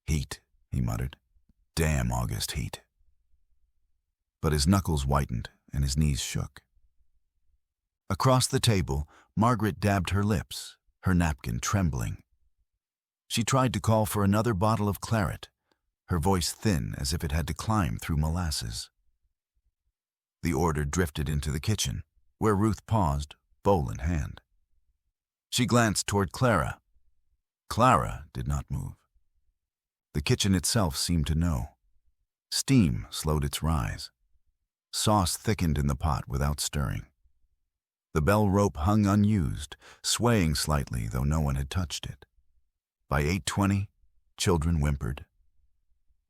"Heat," he muttered. "Damn August heat." But his knuckles whitened and his knees shook. Across the table, Margaret dabbed her lips, her napkin trembling. She tried to call for another bottle of claret, her voice thin as if it had to climb through molasses. The order drifted into the kitchen, where Ruth paused, bowl in hand. She glanced toward Clara. Clara did not move. The kitchen itself seemed to know. Steam slowed its rise. Sauce thickened in the pot without stirring. The bell rope hung unused, swaying slightly though no one had touched it. By 8:20, children whimpered.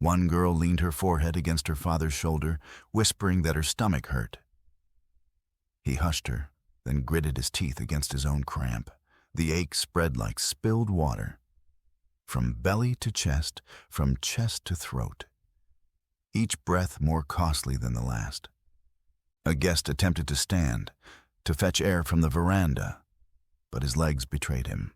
One girl leaned her forehead against her father's shoulder, whispering that her stomach hurt. He hushed her, then gritted his teeth against his own cramp. The ache spread like spilled water. From belly to chest, from chest to throat. Each breath more costly than the last. A guest attempted to stand, to fetch air from the veranda, but his legs betrayed him.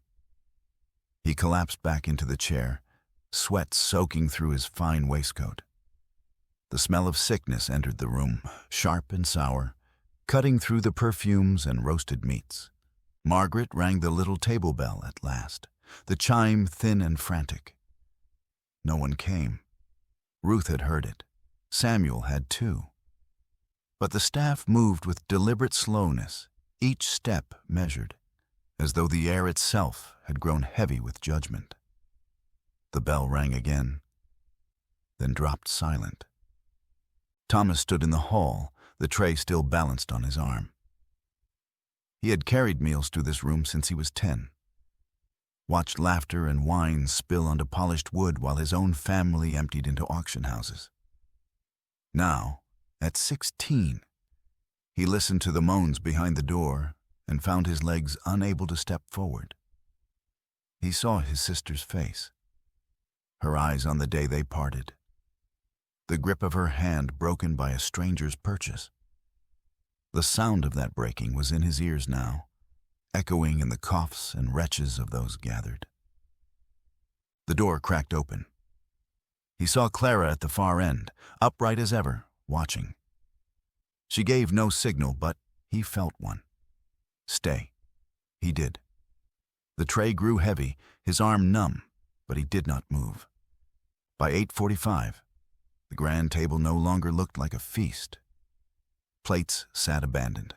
He collapsed back into the chair, sweat soaking through his fine waistcoat. The smell of sickness entered the room, sharp and sour, cutting through the perfumes and roasted meats. Margaret rang the little table bell at last, the chime thin and frantic. No one came. Ruth had heard it. Samuel had too. But the staff moved with deliberate slowness, each step measured, as though the air itself had grown heavy with judgment. The bell rang again, then dropped silent. Thomas stood in the hall, the tray still balanced on his arm. He had carried meals to this room since he was 10. Watched laughter and wine spill onto polished wood while his own family emptied into auction houses. Now, at 16, he listened to the moans behind the door and found his legs unable to step forward. He saw his sister's face, her eyes on the day they parted, the grip of her hand broken by a stranger's purchase. The sound of that breaking was in his ears now, echoing in the coughs and retches of those gathered. The door cracked open. He saw Clara at the far end, upright as ever, watching. She gave no signal, but he felt one. Stay. He did. The tray grew heavy, his arm numb, but he did not move. By 8:45, the grand table no longer looked like a feast. Plates sat abandoned,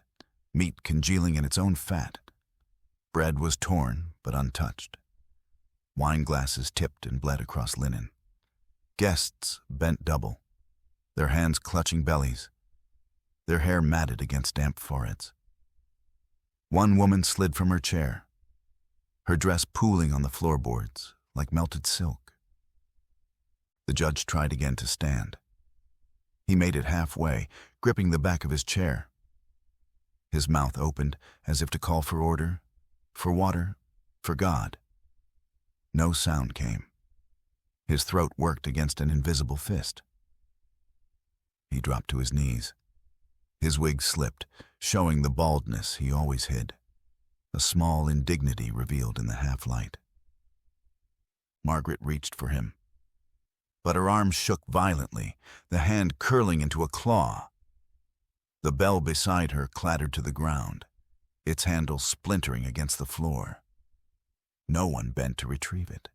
meat congealing in its own fat. Bread was torn, but untouched. Wine glasses tipped and bled across linen. Guests bent double, their hands clutching bellies, their hair matted against damp foreheads. One woman slid from her chair, her dress pooling on the floorboards like melted silk. The judge tried again to stand. He made it halfway, gripping the back of his chair. His mouth opened as if to call for order, for water, for God. No sound came. His throat worked against an invisible fist. He dropped to his knees. His wig slipped, showing the baldness he always hid, a small indignity revealed in the half-light. Margaret reached for him, but her arm shook violently, the hand curling into a claw. The bell beside her clattered to the ground, its handle splintering against the floor. No one bent to retrieve it.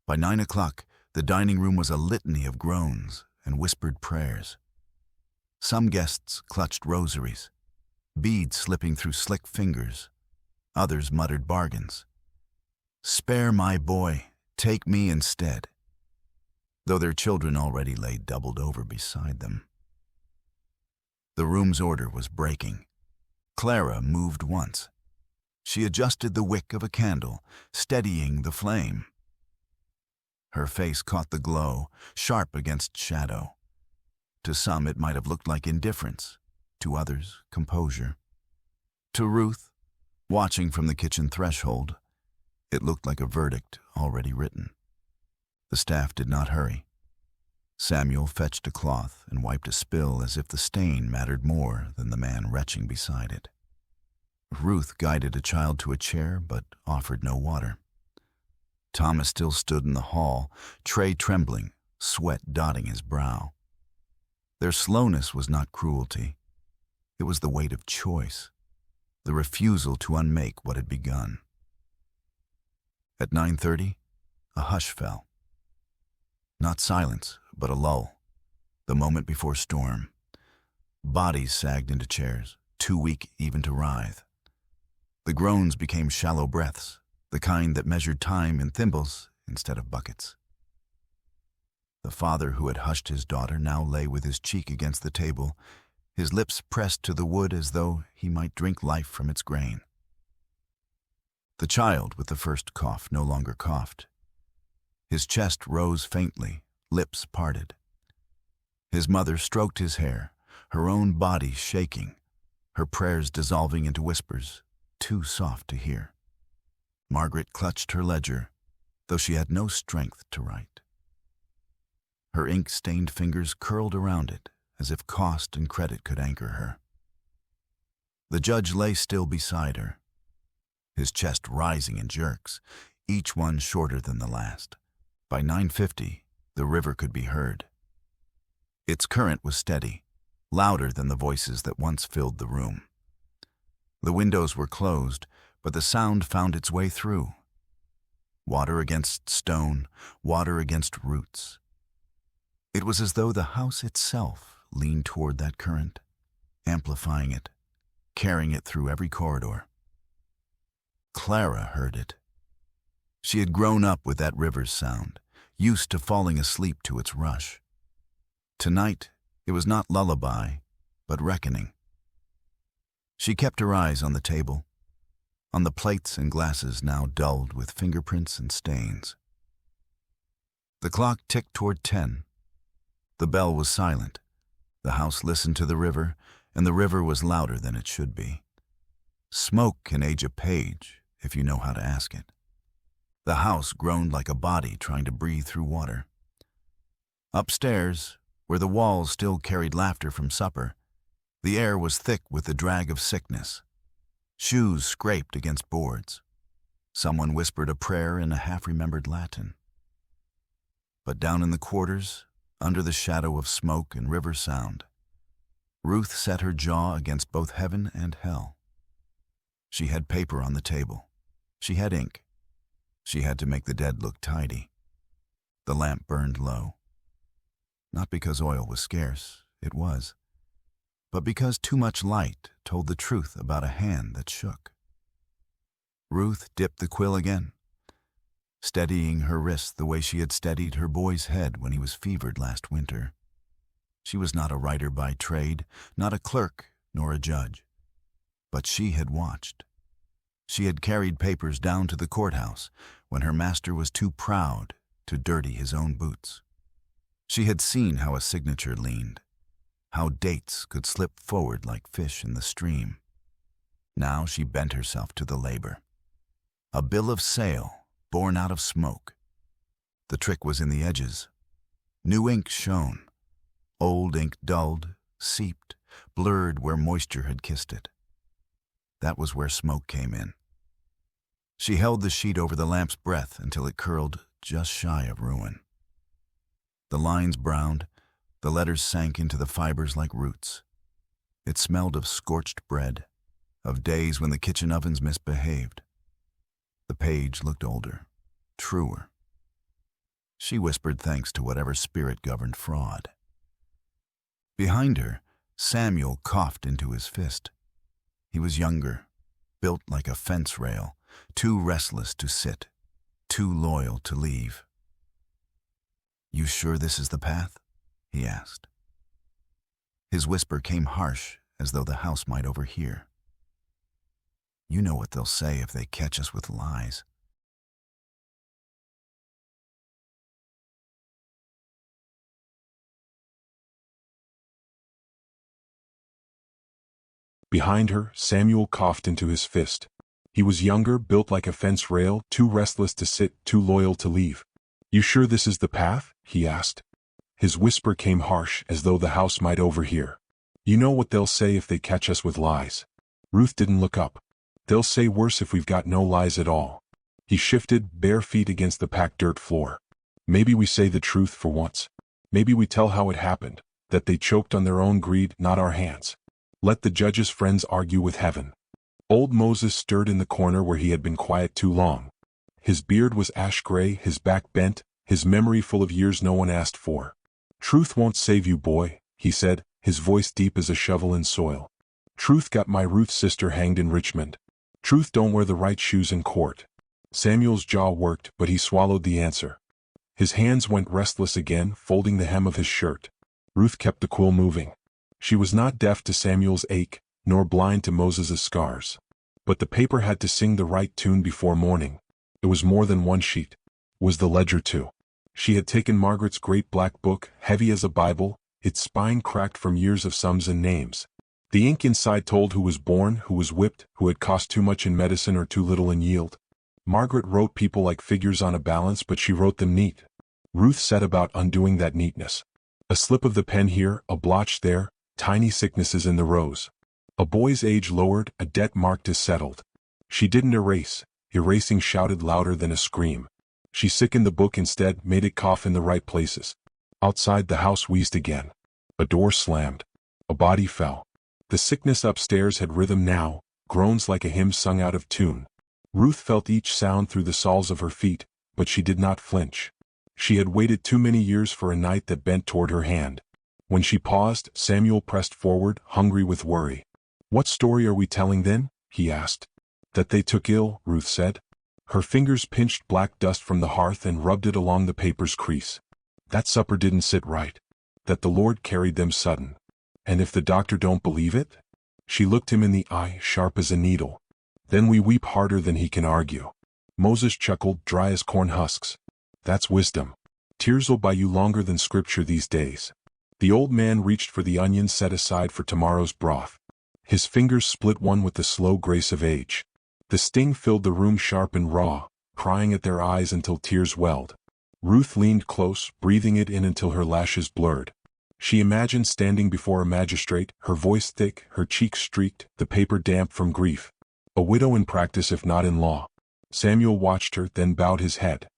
By 9 o'clock, the dining room was a litany of groans and whispered prayers. Some guests clutched rosaries, beads slipping through slick fingers. Others muttered bargains. "Spare my boy, take me instead," though their children already lay doubled over beside them. The room's order was breaking. Clara moved once. She adjusted the wick of a candle, steadying the flame. Her face caught the glow, sharp against shadow. To some it might have looked like indifference, to others, composure. To Ruth, watching from the kitchen threshold, it looked like a verdict already written. The staff did not hurry. Samuel fetched a cloth and wiped a spill as if the stain mattered more than the man retching beside it. Ruth guided a child to a chair but offered no water. Thomas still stood in the hall, tray trembling, sweat dotting his brow. Their slowness was not cruelty. It was the weight of choice, the refusal to unmake what had begun. At 9:30, a hush fell. Not silence, but a lull, the moment before storm. Bodies sagged into chairs, too weak even to writhe. The groans became shallow breaths, the kind that measured time in thimbles instead of buckets. The father who had hushed his daughter now lay with his cheek against the table, his lips pressed to the wood as though he might drink life from its grain. The child with the first cough no longer coughed. His chest rose faintly, lips parted. His mother stroked his hair, her own body shaking, her prayers dissolving into whispers, too soft to hear. Margaret clutched her ledger, though she had no strength to write. Her ink-stained fingers curled around it, as if cost and credit could anchor her. The judge lay still beside her, his chest rising in jerks, each one shorter than the last. By 9:50, the river could be heard. Its current was steady, louder than the voices that once filled the room. The windows were closed, but the sound found its way through. Water against stone, water against roots. It was as though the house itself leaned toward that current, amplifying it, carrying it through every corridor. Clara heard it. She had grown up with that river's sound, used to falling asleep to its rush. Tonight, it was not lullaby, but reckoning. She kept her eyes on the table, on the plates and glasses now dulled with fingerprints and stains. The clock ticked toward 10. The bell was silent. The house listened to the river, and the river was louder than it should be. Smoke can age a page if you know how to ask it. The house groaned like a body trying to breathe through water. Upstairs, where the walls still carried laughter from supper, the air was thick with the drag of sickness. Shoes scraped against boards. Someone whispered a prayer in a half-remembered Latin. But down in the quarters, under the shadow of smoke and river sound, Ruth set her jaw against both heaven and hell. She had paper on the table. She had ink. She had to make the dead look tidy. The lamp burned low. Not because oil was scarce, it was, but because too much light told the truth about a hand that shook. Ruth dipped the quill again, steadying her wrist the way she had steadied her boy's head when he was fevered last winter. She was not a writer by trade, not a clerk nor a judge, but she had watched. She had carried papers down to the courthouse when her master was too proud to dirty his own boots. She had seen how a signature leaned, how dates could slip forward like fish in the stream. Now she bent herself to the labor. A bill of sale born out of smoke. The trick was in the edges. New ink shone. Old ink dulled, seeped, blurred where moisture had kissed it. That was where smoke came in. She held the sheet over the lamp's breath until it curled just shy of ruin. The lines browned, the letters sank into the fibers like roots. It smelled of scorched bread, of days when the kitchen ovens misbehaved. The page looked older, truer. She whispered thanks to whatever spirit governed fraud. Behind her, Samuel coughed into his fist. He was younger, built like a fence rail, too restless to sit, too loyal to leave. "You sure this is the path?" he asked. His whisper came harsh, as though the house might overhear. "You know what they'll say if they catch us with lies." Behind her, Samuel coughed into his fist. He was younger, built like a fence rail, too restless to sit, too loyal to leave. "You sure this is the path?" he asked. His whisper came harsh, as though the house might overhear. "You know what they'll say if they catch us with lies." Ruth didn't look up. "They'll say worse if we've got no lies at all." He shifted, bare feet against the packed dirt floor. "Maybe we say the truth for once. Maybe we tell how it happened, that they choked on their own greed, not our hands. Let the judge's friends argue with heaven." Old Moses stirred in the corner where he had been quiet too long. His beard was ash-gray, his back bent, his memory full of years no one asked for. "Truth won't save you, boy," he said, his voice deep as a shovel in soil. "Truth got my Ruth's sister hanged in Richmond. Truth don't wear the right shoes in court." Samuel's jaw worked, but he swallowed the answer. His hands went restless again, folding the hem of his shirt. Ruth kept the quill moving. She was not deaf to Samuel's ache, nor blind to Moses's scars. But the paper had to sing the right tune before morning. It was more than one sheet. It was the ledger too. She had taken Margaret's great black book, heavy as a Bible, its spine cracked from years of sums and names. The ink inside told who was born, who was whipped, who had cost too much in medicine or too little in yield. Margaret wrote people like figures on a balance, but she wrote them neat. Ruth set about undoing that neatness. A slip of the pen here, a blotch there, tiny sicknesses in the rows. A boy's age lowered, a debt marked as settled. She didn't erase. Erasing shouted louder than a scream. She sickened the book instead, made it cough in the right places. Outside, the house wheezed again. A door slammed. A body fell. The sickness upstairs had rhythm now, groans like a hymn sung out of tune. Ruth felt each sound through the soles of her feet, but she did not flinch. She had waited too many years for a night that bent toward her hand. When she paused, Samuel pressed forward, hungry with worry. "What story are we telling then?" he asked. "That they took ill," Ruth said. Her fingers pinched black dust from the hearth and rubbed it along the paper's crease. "That supper didn't sit right. That the Lord carried them sudden. And if the doctor don't believe it?" She looked him in the eye, sharp as a needle. "Then we weep harder than he can argue." Moses chuckled, dry as corn husks. "That's wisdom. Tears'll buy you longer than scripture these days." The old man reached for the onions set aside for tomorrow's broth. His fingers split one with the slow grace of age. The sting filled the room sharp and raw, prying at their eyes until tears welled. Ruth leaned close, breathing it in until her lashes blurred. She imagined standing before a magistrate, her voice thick, her cheeks streaked, the paper damp from grief. A widow in practice if not in law. Samuel watched her, then bowed his head.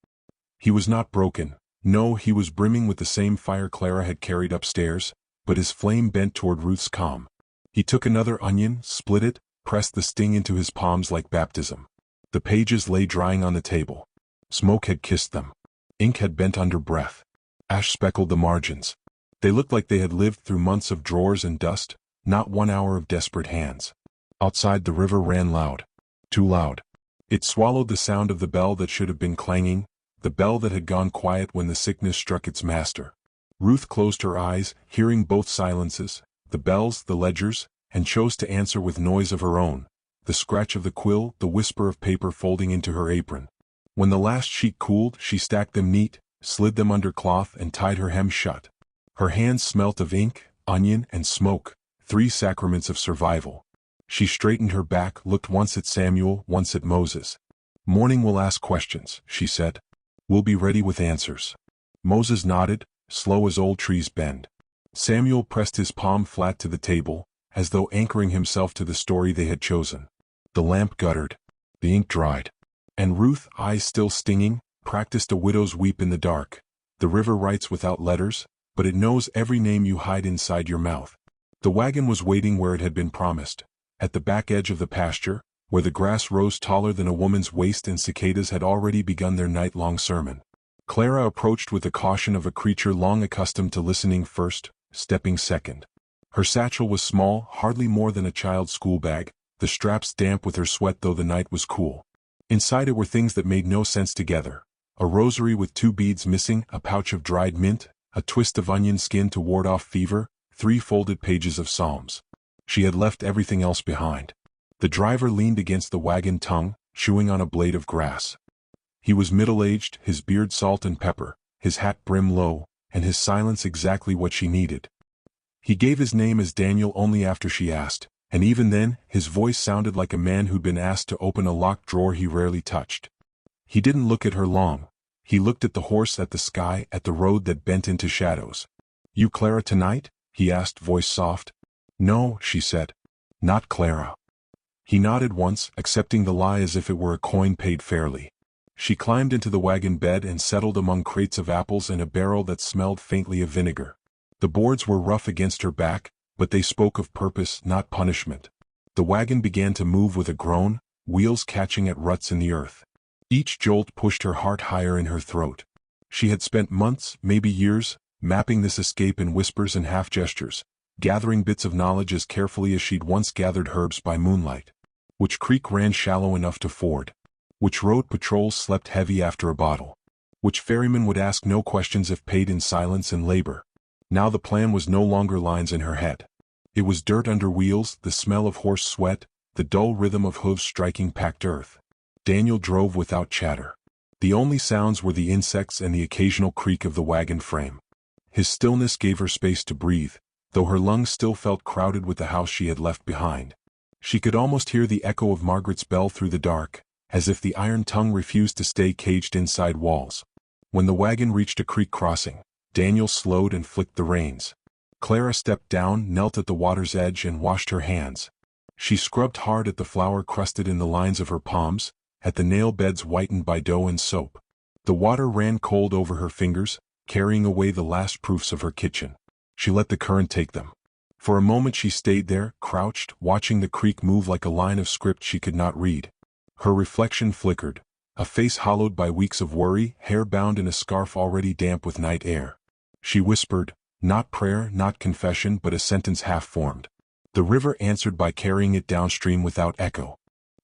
He was not broken. No, he was brimming with the same fire Clara had carried upstairs, but his flame bent toward Ruth's calm. He took another onion, split it, pressed the sting into his palms like baptism. The pages lay drying on the table. Smoke had kissed them. Ink had bent under breath. Ash speckled the margins. They looked like they had lived through months of drawers and dust, not 1 hour of desperate hands. Outside, the river ran loud. Too loud. It swallowed the sound of the bell that should have been clanging, the bell that had gone quiet when the sickness struck its master. Ruth closed her eyes, hearing both silences, the bells, the ledgers, and chose to answer with noise of her own, the scratch of the quill, the whisper of paper folding into her apron. When the last sheet cooled, she stacked them neat, slid them under cloth, and tied her hem shut. Her hands smelt of ink, onion, and smoke, 3 sacraments of survival. She straightened her back, looked once at Samuel, once at Moses. "Morning will ask questions," she said. "We'll be ready with answers." Moses nodded, slow as old trees bend. Samuel pressed his palm flat to the table, as though anchoring himself to the story they had chosen. The lamp guttered. The ink dried. And Ruth, eyes still stinging, practiced a widow's weep in the dark. The river writes without letters, but it knows every name you hide inside your mouth. The wagon was waiting where it had been promised, at the back edge of the pasture, where the grass rose taller than a woman's waist and cicadas had already begun their night-long sermon. Clara approached with the caution of a creature long accustomed to listening first, stepping second. Her satchel was small, hardly more than a child's school bag, the straps damp with her sweat though the night was cool. Inside it were things that made no sense together. A rosary with 2 beads missing, a pouch of dried mint, a twist of onion skin to ward off fever, 3 folded pages of psalms. She had left everything else behind. The driver leaned against the wagon tongue, chewing on a blade of grass. He was middle-aged, his beard salt and pepper, his hat brim low, and his silence exactly what she needed. He gave his name as Daniel only after she asked, and even then, his voice sounded like a man who'd been asked to open a locked drawer he rarely touched. He didn't look at her long. He looked at the horse, at the sky, at the road that bent into shadows. "You Clara tonight?" he asked, voice soft. "No," she said. "Not Clara." He nodded once, accepting the lie as if it were a coin paid fairly. She climbed into the wagon bed and settled among crates of apples and a barrel that smelled faintly of vinegar. The boards were rough against her back, but they spoke of purpose, not punishment. The wagon began to move with a groan, wheels catching at ruts in the earth. Each jolt pushed her heart higher in her throat. She had spent months, maybe years, mapping this escape in whispers and half-gestures, gathering bits of knowledge as carefully as she'd once gathered herbs by moonlight. Which creek ran shallow enough to ford? Which road patrols slept heavy after a bottle? Which ferryman would ask no questions if paid in silence and labor? Now the plan was no longer lines in her head. It was dirt under wheels, the smell of horse sweat, the dull rhythm of hooves striking packed earth. Daniel drove without chatter. The only sounds were the insects and the occasional creak of the wagon frame. His stillness gave her space to breathe, though her lungs still felt crowded with the house she had left behind. She could almost hear the echo of Margaret's bell through the dark, as if the iron tongue refused to stay caged inside walls. When the wagon reached a creek crossing, Daniel slowed and flicked the reins. Clara stepped down, knelt at the water's edge and washed her hands. She scrubbed hard at the flour crusted in the lines of her palms, at the nail beds whitened by dough and soap. The water ran cold over her fingers, carrying away the last proofs of her kitchen. She let the current take them. For a moment she stayed there, crouched, watching the creek move like a line of script she could not read. Her reflection flickered, a face hollowed by weeks of worry, hair bound in a scarf already damp with night air. She whispered, not prayer, not confession, but a sentence half-formed. The river answered by carrying it downstream without echo.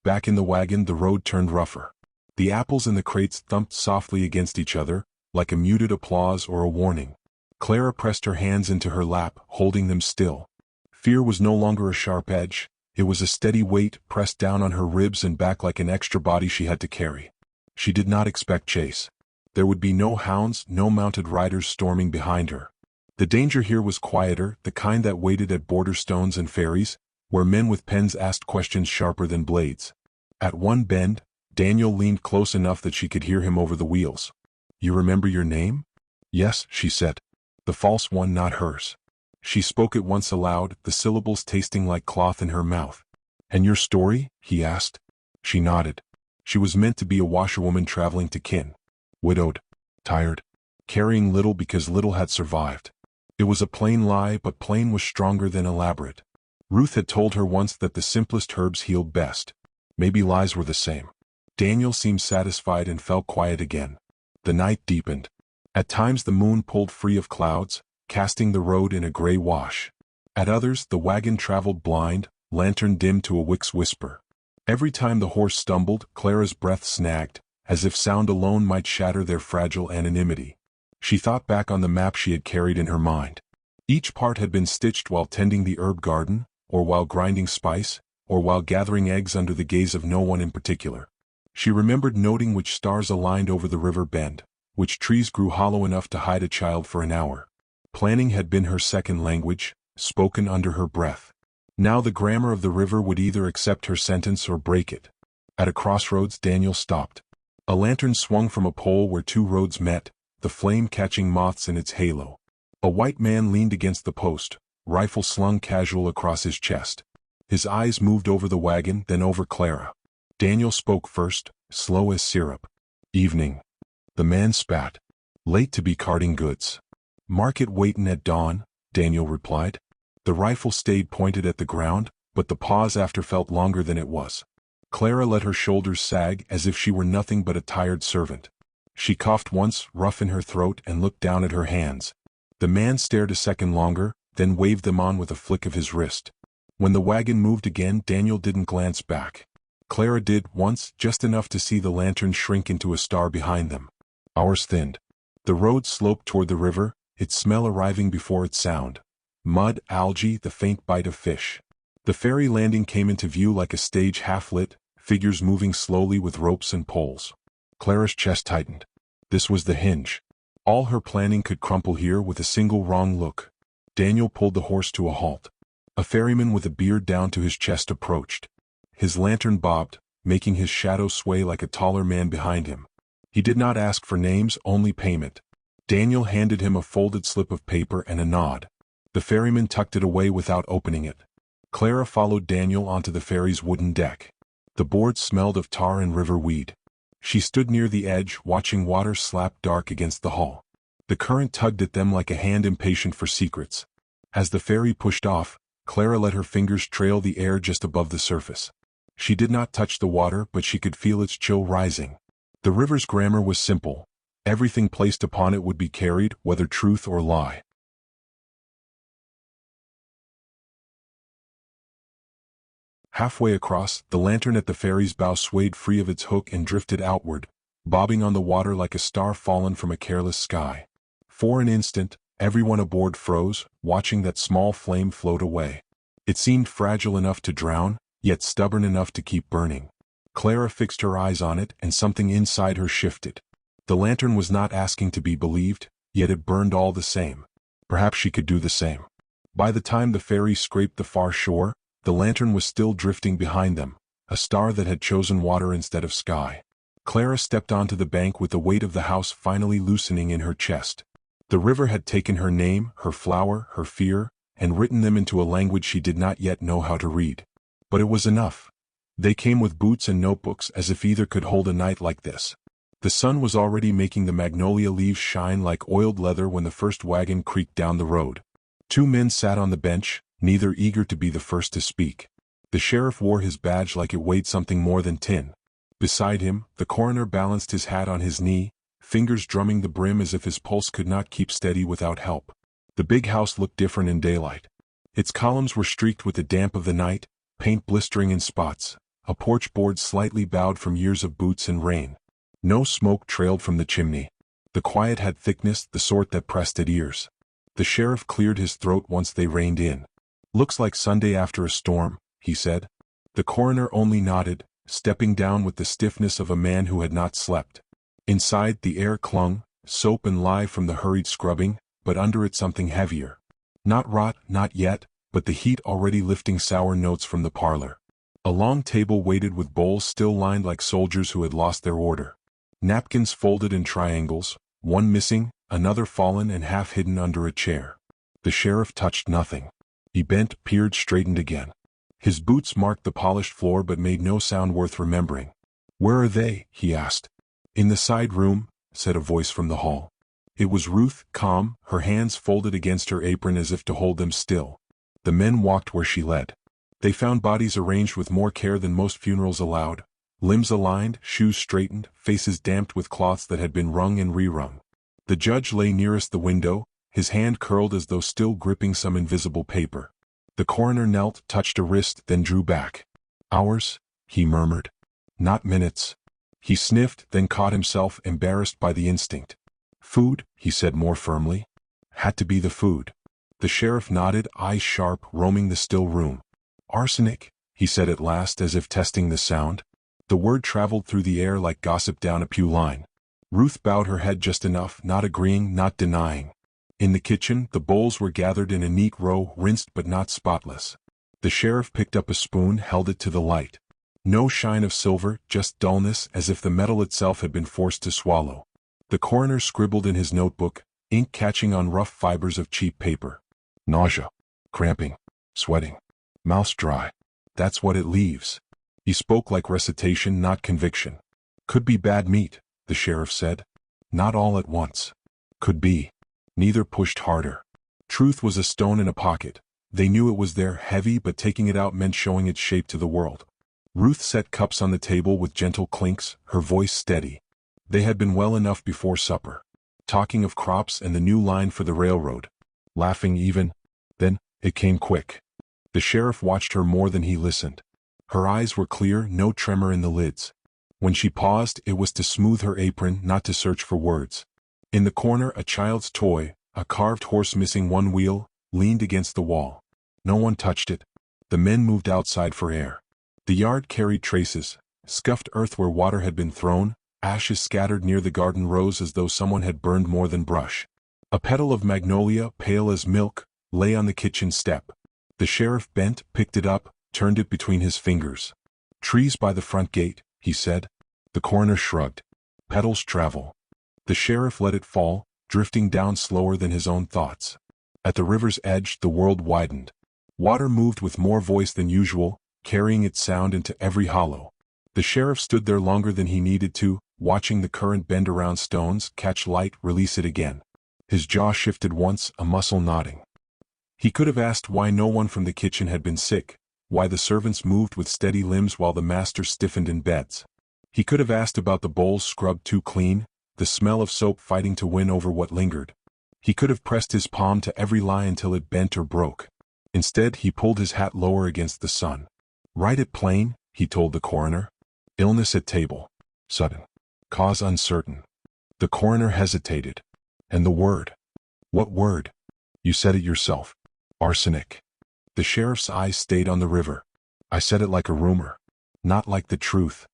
Back in the wagon the road turned rougher. The apples in the crates thumped softly against each other, like a muted applause or a warning. Clara pressed her hands into her lap, holding them still. Fear was no longer a sharp edge. It was a steady weight pressed down on her ribs and back like an extra body she had to carry. She did not expect chase. There would be no hounds, no mounted riders storming behind her. The danger here was quieter, the kind that waited at border stones and ferries, where men with pens asked questions sharper than blades. At one bend, Daniel leaned close enough that she could hear him over the wheels. "You remember your name?" "Yes," she said. The false one, not hers. She spoke it once aloud, the syllables tasting like cloth in her mouth. "And your story?" he asked. She nodded. She was meant to be a washerwoman traveling to kin. Widowed. Tired. Carrying little because little had survived. It was a plain lie, but plain was stronger than elaborate. Ruth had told her once that the simplest herbs healed best. Maybe lies were the same. Daniel seemed satisfied and fell quiet again. The night deepened. At times the moon pulled free of clouds, casting the road in a gray wash. At others the wagon traveled blind, lantern dim to a wick's whisper. Every time the horse stumbled, Clara's breath snagged, as if sound alone might shatter their fragile anonymity. She thought back on the map she had carried in her mind. Each part had been stitched while tending the herb garden, or while grinding spice, or while gathering eggs under the gaze of no one in particular. She remembered noting which stars aligned over the river bend, which trees grew hollow enough to hide a child for an hour. Planning had been her second language, spoken under her breath. Now the grammar of the river would either accept her sentence or break it. At a crossroads Daniel stopped. A lantern swung from a pole where two roads met, the flame catching moths in its halo. A white man leaned against the post, rifle slung casual across his chest. His eyes moved over the wagon, then over Clara. Daniel spoke first, slow as syrup. "Evening." The man spat. "Late to be carting goods." "Market waitin' at dawn," Daniel replied. The rifle stayed pointed at the ground, but the pause after felt longer than it was. Clara let her shoulders sag as if she were nothing but a tired servant. She coughed once, rough in her throat, and looked down at her hands. The man stared a second longer, then waved them on with a flick of his wrist. When the wagon moved again, Daniel didn't glance back. Clara did, once, just enough to see the lantern shrink into a star behind them. Hours thinned. The road sloped toward the river, its smell arriving before its sound. Mud, algae, the faint bite of fish. The ferry landing came into view like a stage half-lit, figures moving slowly with ropes and poles. Clara's chest tightened. This was the hinge. All her planning could crumple here with a single wrong look. Daniel pulled the horse to a halt. A ferryman with a beard down to his chest approached. His lantern bobbed, making his shadow sway like a taller man behind him. He did not ask for names, only payment. Daniel handed him a folded slip of paper and a nod. The ferryman tucked it away without opening it. Clara followed Daniel onto the ferry's wooden deck. The boards smelled of tar and river weed. She stood near the edge, watching water slap dark against the hull. The current tugged at them like a hand impatient for secrets. As the ferry pushed off, Clara let her fingers trail the air just above the surface. She did not touch the water, but she could feel its chill rising. The river's grammar was simple. Everything placed upon it would be carried, whether truth or lie. Halfway across, the lantern at the ferry's bow swayed free of its hook and drifted outward, bobbing on the water like a star fallen from a careless sky. For an instant, everyone aboard froze, watching that small flame float away. It seemed fragile enough to drown, yet stubborn enough to keep burning. Clara fixed her eyes on it, and something inside her shifted. The lantern was not asking to be believed, yet it burned all the same. Perhaps she could do the same. By the time the ferry scraped the far shore, the lantern was still drifting behind them, a star that had chosen water instead of sky. Clara stepped onto the bank with the weight of the house finally loosening in her chest. The river had taken her name, her flower, her fear, and written them into a language she did not yet know how to read. But it was enough. They came with boots and notebooks, as if either could hold a night like this. The sun was already making the magnolia leaves shine like oiled leather when the first wagon creaked down the road. Two men sat on the bench, neither eager to be the first to speak. The sheriff wore his badge like it weighed something more than tin. Beside him, the coroner balanced his hat on his knee, fingers drumming the brim as if his pulse could not keep steady without help. The big house looked different in daylight. Its columns were streaked with the damp of the night, paint blistering in spots, a porch board slightly bowed from years of boots and rain. No smoke trailed from the chimney. The quiet had thickness, the sort that pressed at ears. The sheriff cleared his throat once they reined in. "Looks like Sunday after a storm," he said. The coroner only nodded, stepping down with the stiffness of a man who had not slept. Inside, the air clung, soap and lye from the hurried scrubbing, but under it something heavier. Not rot, not yet, but the heat already lifting sour notes from the parlor. A long table waited with bowls still lined like soldiers who had lost their order. Napkins folded in triangles, one missing, another fallen and half hidden under a chair. The sheriff touched nothing. He bent, peered, straightened again. His boots marked the polished floor but made no sound worth remembering. "Where are they?" he asked. "In the side room," said a voice from the hall. It was Ruth, calm, her hands folded against her apron as if to hold them still. The men walked where she led. They found bodies arranged with more care than most funerals allowed, limbs aligned, shoes straightened, faces damped with cloths that had been wrung and re-wrung. The judge lay nearest the window, his hand curled as though still gripping some invisible paper. The coroner knelt, touched a wrist, then drew back. "Hours?" he murmured. "Not minutes." He sniffed, then caught himself, embarrassed by the instinct. "Food," he said more firmly. "Had to be the food." The sheriff nodded, eyes sharp, roaming the still room. "Arsenic," he said at last, as if testing the sound. The word traveled through the air like gossip down a pew line. Ruth bowed her head just enough, not agreeing, not denying. In the kitchen, the bowls were gathered in a neat row, rinsed but not spotless. The sheriff picked up a spoon, held it to the light. No shine of silver, just dullness, as if the metal itself had been forced to swallow. The coroner scribbled in his notebook, ink catching on rough fibers of cheap paper. "Nausea. Cramping. Sweating. Mouth dry. That's what it leaves." He spoke like recitation, not conviction. "Could be bad meat," the sheriff said. "Not all at once. Could be." Neither pushed harder. Truth was a stone in a pocket. They knew it was there, heavy, but taking it out meant showing its shape to the world. Ruth set cups on the table with gentle clinks, her voice steady. They had been well enough before supper, talking of crops and the new line for the railroad, laughing even. Then, it came quick. The sheriff watched her more than he listened. Her eyes were clear, no tremor in the lids. When she paused, it was to smooth her apron, not to search for words. In the corner, a child's toy, a carved horse missing one wheel, leaned against the wall. No one touched it. The men moved outside for air. The yard carried traces, scuffed earth where water had been thrown, ashes scattered near the garden rows as though someone had burned more than brush. A petal of magnolia, pale as milk, lay on the kitchen step. The sheriff bent, picked it up, turned it between his fingers. "Trees by the front gate," he said. The coroner shrugged. "Petals travel." The sheriff let it fall, drifting down slower than his own thoughts. At the river's edge, the world widened. Water moved with more voice than usual, carrying its sound into every hollow. The sheriff stood there longer than he needed to, watching the current bend around stones, catch light, release it again. His jaw shifted once, a muscle knotting. He could have asked why no one from the kitchen had been sick, why the servants moved with steady limbs while the master stiffened in beds. He could have asked about the bowls scrubbed too clean, the smell of soap fighting to win over what lingered. He could have pressed his palm to every lie until it bent or broke. Instead, he pulled his hat lower against the sun. "Write it plain," he told the coroner. "Illness at table. Sudden. Cause uncertain." The coroner hesitated. "And the word?" "What word?" "You said it yourself. Arsenic." The sheriff's eyes stayed on the river. "I said it like a rumor. Not like the truth."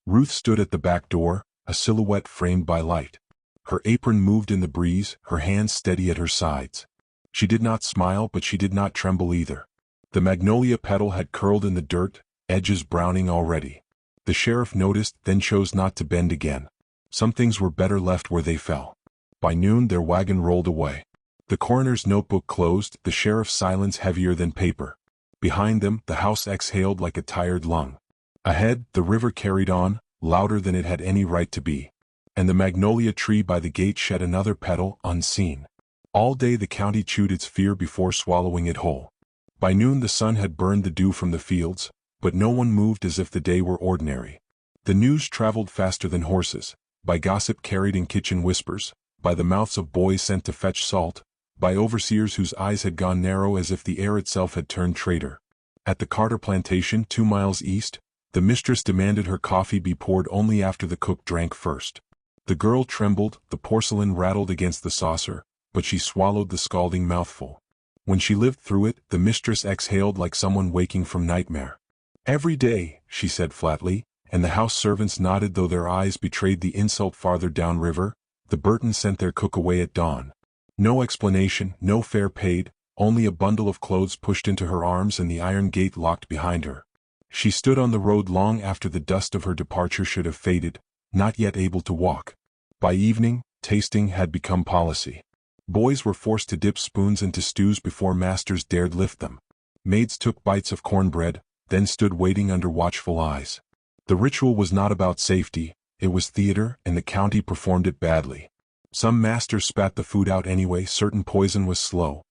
Ruth stood at the back door, a silhouette framed by light. Her apron moved in the breeze, her hands steady at her sides. She did not smile, but she did not tremble either. The magnolia petal had curled in the dirt, edges browning already. The sheriff noticed, then chose not to bend again. Some things were better left where they fell. By noon their wagon rolled away. The coroner's notebook closed, the sheriff's silence heavier than paper. Behind them, the house exhaled like a tired lung. Ahead, the river carried on, louder than it had any right to be. And the magnolia tree by the gate shed another petal, unseen. All day the county chewed its fear before swallowing it whole. By noon the sun had burned the dew from the fields, but no one moved as if the day were ordinary. The news traveled faster than horses, by gossip carried in kitchen whispers, by the mouths of boys sent to fetch salt, by overseers whose eyes had gone narrow as if the air itself had turned traitor. At the Carter plantation, 2 miles east, the mistress demanded her coffee be poured only after the cook drank first. The girl trembled, the porcelain rattled against the saucer, but she swallowed the scalding mouthful. When she lived through it, the mistress exhaled like someone waking from nightmare. "Every day," she said flatly, and the house servants nodded though their eyes betrayed the insult farther downriver. The Burtons sent their cook away at dawn. No explanation, no fare paid, only a bundle of clothes pushed into her arms and the iron gate locked behind her. She stood on the road long after the dust of her departure should have faded, not yet able to walk. By evening, tasting had become policy. Boys were forced to dip spoons into stews before masters dared lift them. Maids took bites of cornbread, then stood waiting under watchful eyes. The ritual was not about safety, it was theater, and the county performed it badly. Some masters spat the food out anyway, certain poison was slow.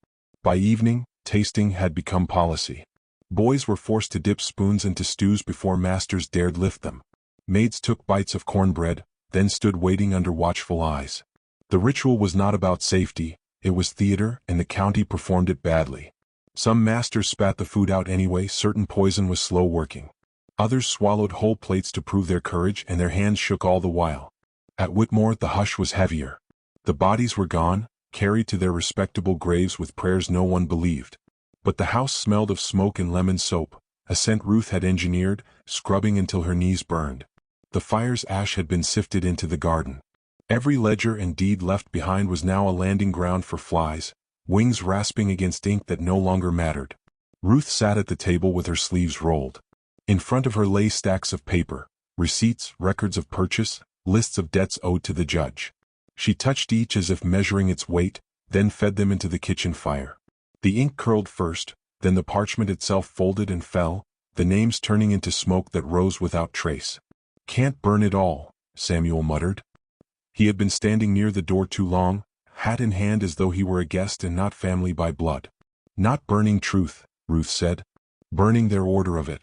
By evening, tasting had become policy. Boys were forced to dip spoons into stews before masters dared lift them. Maids took bites of cornbread, then stood waiting under watchful eyes. The ritual was not about safety, it was theater, and the county performed it badly. Some masters spat the food out anyway, certain poison was slow working. Others swallowed whole plates to prove their courage, and their hands shook all the while. At Whitmore the hush was heavier. The bodies were gone, carried to their respectable graves with prayers no one believed. But the house smelled of smoke and lemon soap, a scent Ruth had engineered, scrubbing until her knees burned. The fire's ash had been sifted into the garden. Every ledger and deed left behind was now a landing ground for flies, wings rasping against ink that no longer mattered. Ruth sat at the table with her sleeves rolled. In front of her lay stacks of paper, receipts, records of purchase, lists of debts owed to the judge. She touched each as if measuring its weight, then fed them into the kitchen fire. The ink curled first, then the parchment itself folded and fell, the names turning into smoke that rose without trace. "Can't burn it all," Samuel muttered. He had been standing near the door too long, hat in hand as though he were a guest and not family by blood. "Not burning truth," Ruth said. "Burning their order of it.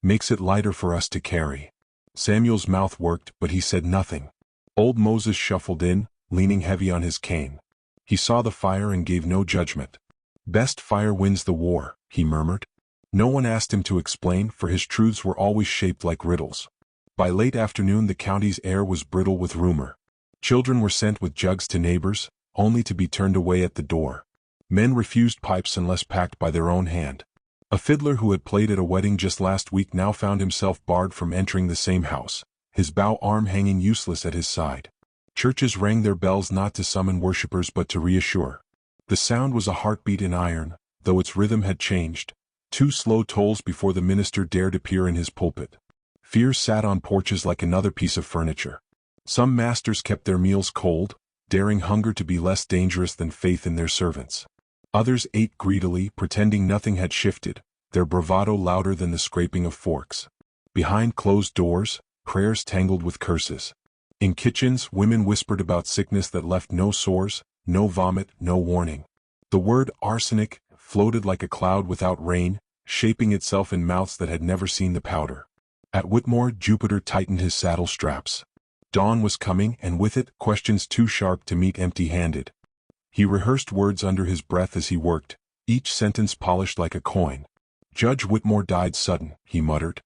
Makes it lighter for us to carry." Samuel's mouth worked, but he said nothing. Old Moses shuffled in, leaning heavy on his cane. He saw the fire and gave no judgment. "Best fire wins the war," he murmured. No one asked him to explain, for his truths were always shaped like riddles. By late afternoon the county's air was brittle with rumor. Children were sent with jugs to neighbors, only to be turned away at the door. Men refused pipes unless packed by their own hand. A fiddler who had played at a wedding just last week now found himself barred from entering the same house, his bow arm hanging useless at his side. Churches rang their bells not to summon worshippers but to reassure. The sound was a heartbeat in iron, though its rhythm had changed, 2 slow tolls before the minister dared appear in his pulpit. Fear sat on porches like another piece of furniture. Some masters kept their meals cold, daring hunger to be less dangerous than faith in their servants. Others ate greedily, pretending nothing had shifted, their bravado louder than the scraping of forks. Behind closed doors, prayers tangled with curses. In kitchens, women whispered about sickness that left no sores, no vomit, no warning. The word arsenic floated like a cloud without rain, shaping itself in mouths that had never seen the powder. At Whitmore, Jupiter tightened his saddle straps. Dawn was coming, and with it, questions too sharp to meet empty-handed. He rehearsed words under his breath as he worked, each sentence polished like a coin. Judge Whitmore died sudden, he muttered.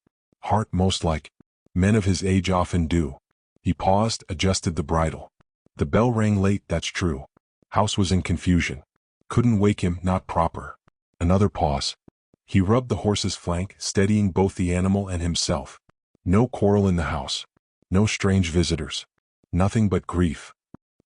Heart most like. Men of his age often do. He paused, adjusted the bridle. The bell rang late, that's true. House was in confusion. Couldn't wake him, not proper. Another pause. He rubbed the horse's flank, steadying both the animal and himself. No quarrel in the house. No strange visitors. Nothing but grief.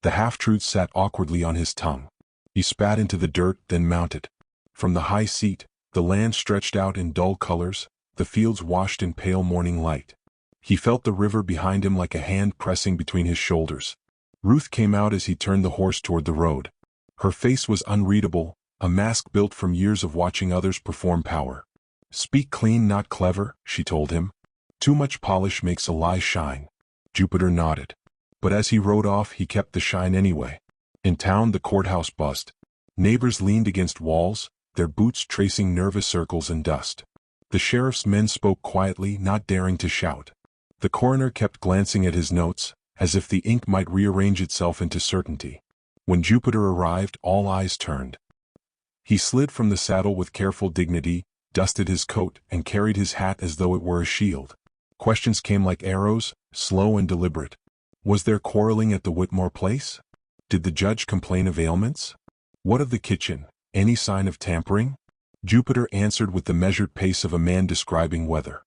The half-truths sat awkwardly on his tongue. He spat into the dirt, then mounted. From the high seat, the land stretched out in dull colors, the fields washed in pale morning light. He felt the river behind him like a hand pressing between his shoulders. Ruth came out as he turned the horse toward the road. Her face was unreadable, a mask built from years of watching others perform power. Speak clean, not clever, she told him. Too much polish makes a lie shine. Jupiter nodded. But as he rode off, he kept the shine anyway. In town, the courthouse buzzed. Neighbors leaned against walls, their boots tracing nervous circles in dust. The sheriff's men spoke quietly, not daring to shout. The coroner kept glancing at his notes, as if the ink might rearrange itself into certainty. When Jupiter arrived, all eyes turned. He slid from the saddle with careful dignity, dusted his coat, and carried his hat as though it were a shield. Questions came like arrows, slow and deliberate. Was there quarreling at the Whitmore place? Did the judge complain of ailments? What of the kitchen? Any sign of tampering? Jupiter answered with the measured pace of a man describing weather.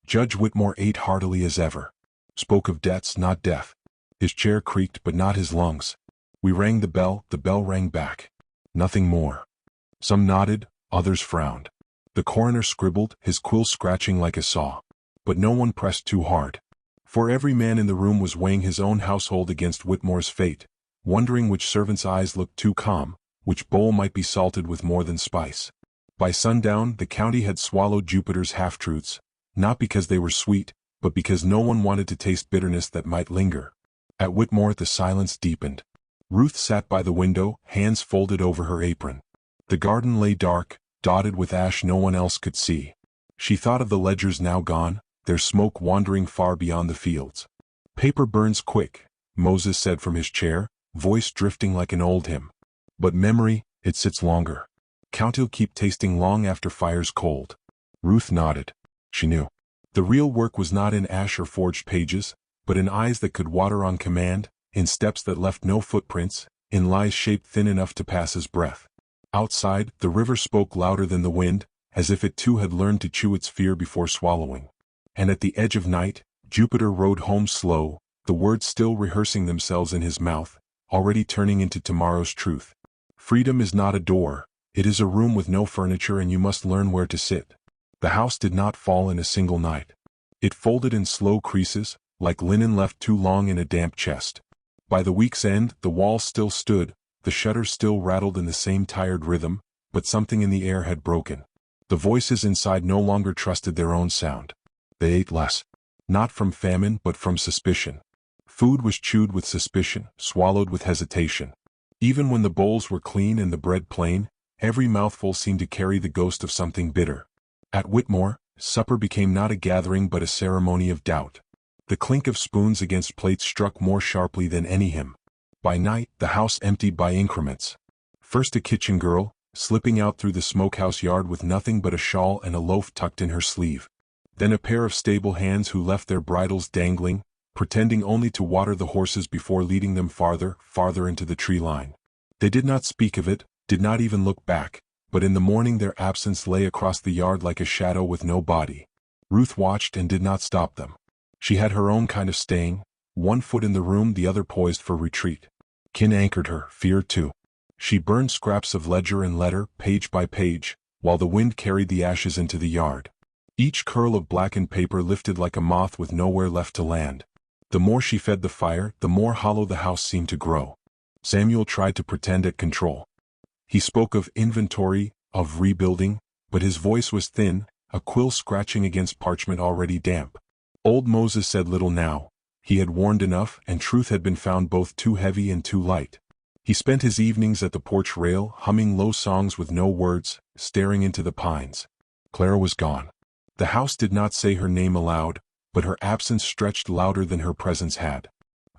Judge Whitmore ate heartily as ever. Spoke of debts, not death. His chair creaked, but not his lungs. We rang the bell rang back. Nothing more. Some nodded, others frowned. The coroner scribbled, his quill scratching like a saw. But no one pressed too hard. For every man in the room was weighing his own household against Whitmore's fate, wondering which servant's eyes looked too calm, which bowl might be salted with more than spice. By sundown, the county had swallowed Jupiter's half-truths, not because they were sweet, but because no one wanted to taste bitterness that might linger. At Whitmore, the silence deepened. Ruth sat by the window, hands folded over her apron. The garden lay dark, dotted with ash no one else could see. She thought of the ledgers now gone, their smoke wandering far beyond the fields. Paper burns quick, Moses said from his chair, voice drifting like an old hymn. But memory, it sits longer. Count'll keep tasting long after fire's cold. Ruth nodded. She knew. The real work was not in ash or forged pages, but in eyes that could water on command, in steps that left no footprints, in lies shaped thin enough to pass as breath. Outside, the river spoke louder than the wind, as if it too had learned to chew its fear before swallowing. And at the edge of night, Jupiter rode home slow, the words still rehearsing themselves in his mouth, already turning into tomorrow's truth. Freedom is not a door, it is a room with no furniture, and you must learn where to sit. The house did not fall in a single night. It folded in slow creases, like linen left too long in a damp chest. By the week's end, the walls still stood, the shutters still rattled in the same tired rhythm, but something in the air had broken. The voices inside no longer trusted their own sound. They ate less. Not from famine, but from suspicion. Food was chewed with suspicion, swallowed with hesitation. Even when the bowls were clean and the bread plain, every mouthful seemed to carry the ghost of something bitter. At Whitmore, supper became not a gathering but a ceremony of doubt. The clink of spoons against plates struck more sharply than any hymn. By night, the house emptied by increments. First a kitchen girl, slipping out through the smokehouse yard with nothing but a shawl and a loaf tucked in her sleeve. Then a pair of stable hands who left their bridles dangling, pretending only to water the horses before leading them farther into the tree line. They did not speak of it, did not even look back, but in the morning their absence lay across the yard like a shadow with no body. Ruth watched and did not stop them. She had her own kind of staying, one foot in the room, the other poised for retreat. Kin anchored her, fear too. She burned scraps of ledger and letter, page by page, while the wind carried the ashes into the yard. Each curl of blackened paper lifted like a moth with nowhere left to land. The more she fed the fire, the more hollow the house seemed to grow. Samuel tried to pretend at control. He spoke of inventory, of rebuilding, but his voice was thin, a quill scratching against parchment already damp. Old Moses said little now. He had warned enough, and truth had been found both too heavy and too light. He spent his evenings at the porch rail, humming low songs with no words, staring into the pines. Clara was gone. The house did not say her name aloud, but her absence stretched louder than her presence had.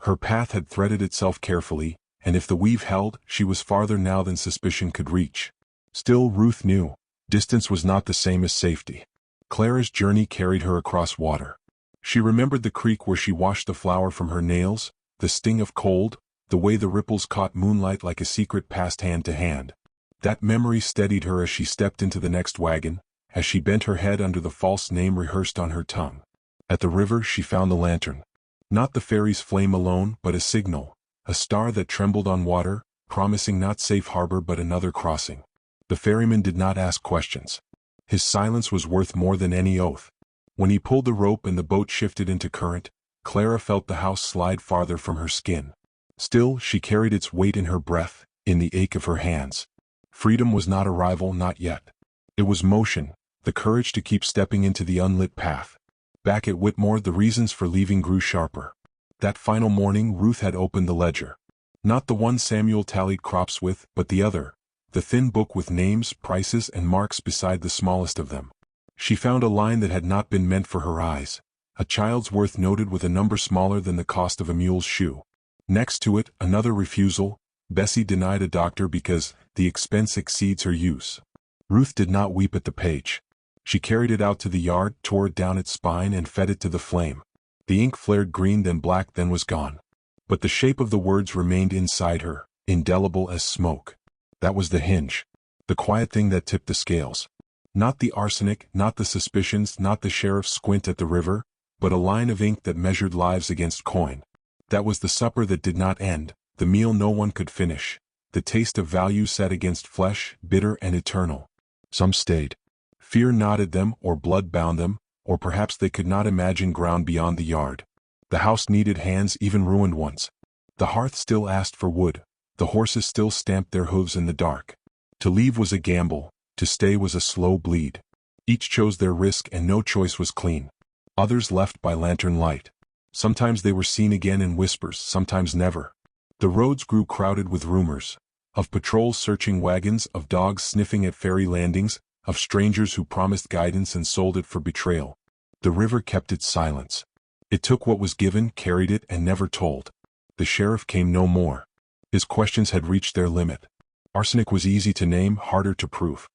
Her path had threaded itself carefully, and if the weave held, she was farther now than suspicion could reach. Still, Ruth knew. Distance was not the same as safety. Clara's journey carried her across water. She remembered the creek where she washed the flour from her nails, the sting of cold, the way the ripples caught moonlight like a secret passed hand to hand. That memory steadied her as she stepped into the next wagon, as she bent her head under the false name rehearsed on her tongue. At the river she found the lantern. Not the ferry's flame alone, but a signal, a star that trembled on water, promising not safe harbor but another crossing. The ferryman did not ask questions. His silence was worth more than any oath. When he pulled the rope and the boat shifted into current, Clara felt the house slide farther from her skin. Still, she carried its weight in her breath, in the ache of her hands. Freedom was not arrival, not yet. It was motion, the courage to keep stepping into the unlit path. Back at Whitmore, the reasons for leaving grew sharper. That final morning, Ruth had opened the ledger. Not the one Samuel tallied crops with, but the other, the thin book with names, prices, and marks beside the smallest of them. She found a line that had not been meant for her eyes, a child's worth noted with a number smaller than the cost of a mule's shoe. Next to it, another refusal, Bessie denied a doctor because the expense exceeds her use. Ruth did not weep at the page. She carried it out to the yard, tore it down its spine, and fed it to the flame. The ink flared green, then black, then was gone. But the shape of the words remained inside her, indelible as smoke. That was the hinge. The quiet thing that tipped the scales. Not the arsenic, not the suspicions, not the sheriff's squint at the river, but a line of ink that measured lives against coin. That was the supper that did not end, the meal no one could finish, the taste of value set against flesh, bitter and eternal. Some stayed. Fear knotted them, or blood bound them, or perhaps they could not imagine ground beyond the yard. The house needed hands, even ruined ones. The hearth still asked for wood. The horses still stamped their hooves in the dark. To leave was a gamble, to stay was a slow bleed. Each chose their risk and no choice was clean. Others left by lantern light. Sometimes they were seen again in whispers, sometimes never. The roads grew crowded with rumors. Of patrols searching wagons, of dogs sniffing at ferry landings, of strangers who promised guidance and sold it for betrayal. The river kept its silence. It took what was given, carried it, and never told. The sheriff came no more. His questions had reached their limit. Arsenic was easy to name, harder to prove.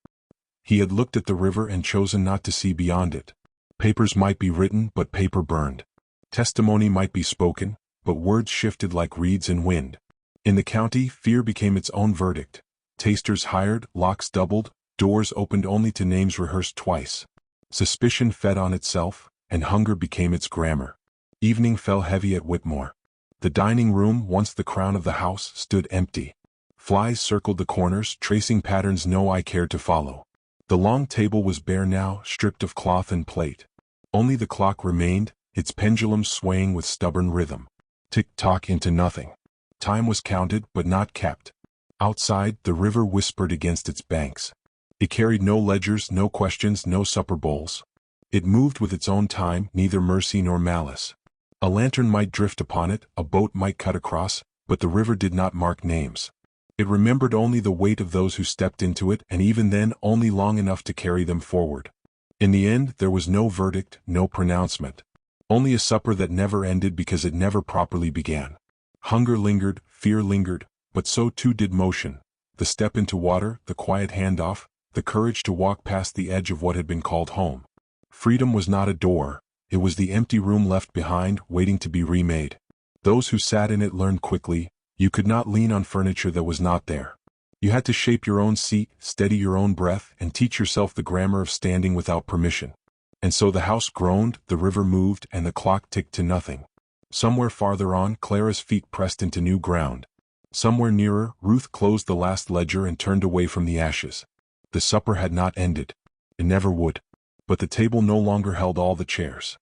He had looked at the river and chosen not to see beyond it. Papers might be written, but paper burned. Testimony might be spoken, but words shifted like reeds in wind. In the county, fear became its own verdict. Tasters hired, locks doubled, doors opened only to names rehearsed twice. Suspicion fed on itself, and hunger became its grammar. Evening fell heavy at Whitmore. The dining room, once the crown of the house, stood empty. Flies circled the corners, tracing patterns no eye cared to follow. The long table was bare now, stripped of cloth and plate. Only the clock remained, its pendulum swaying with stubborn rhythm. Tick-tock into nothing. Time was counted, but not kept. Outside, the river whispered against its banks. It carried no ledgers, no questions, no supper bowls. It moved with its own time, neither mercy nor malice. A lantern might drift upon it, a boat might cut across, but the river did not mark names. It remembered only the weight of those who stepped into it, and even then only long enough to carry them forward. In the end, there was no verdict, no pronouncement. Only a supper that never ended because it never properly began. Hunger lingered, fear lingered, but so too did motion. The step into water, the quiet handoff, the courage to walk past the edge of what had been called home. Freedom was not a door, it was the empty room left behind, waiting to be remade. Those who sat in it learned quickly, you could not lean on furniture that was not there. You had to shape your own seat, steady your own breath, and teach yourself the grammar of standing without permission. And so the house groaned, the river moved, and the clock ticked to nothing. Somewhere farther on, Clara's feet pressed into new ground. Somewhere nearer, Ruth closed the last ledger and turned away from the ashes. The supper had not ended. It never would. But the table no longer held all the chairs.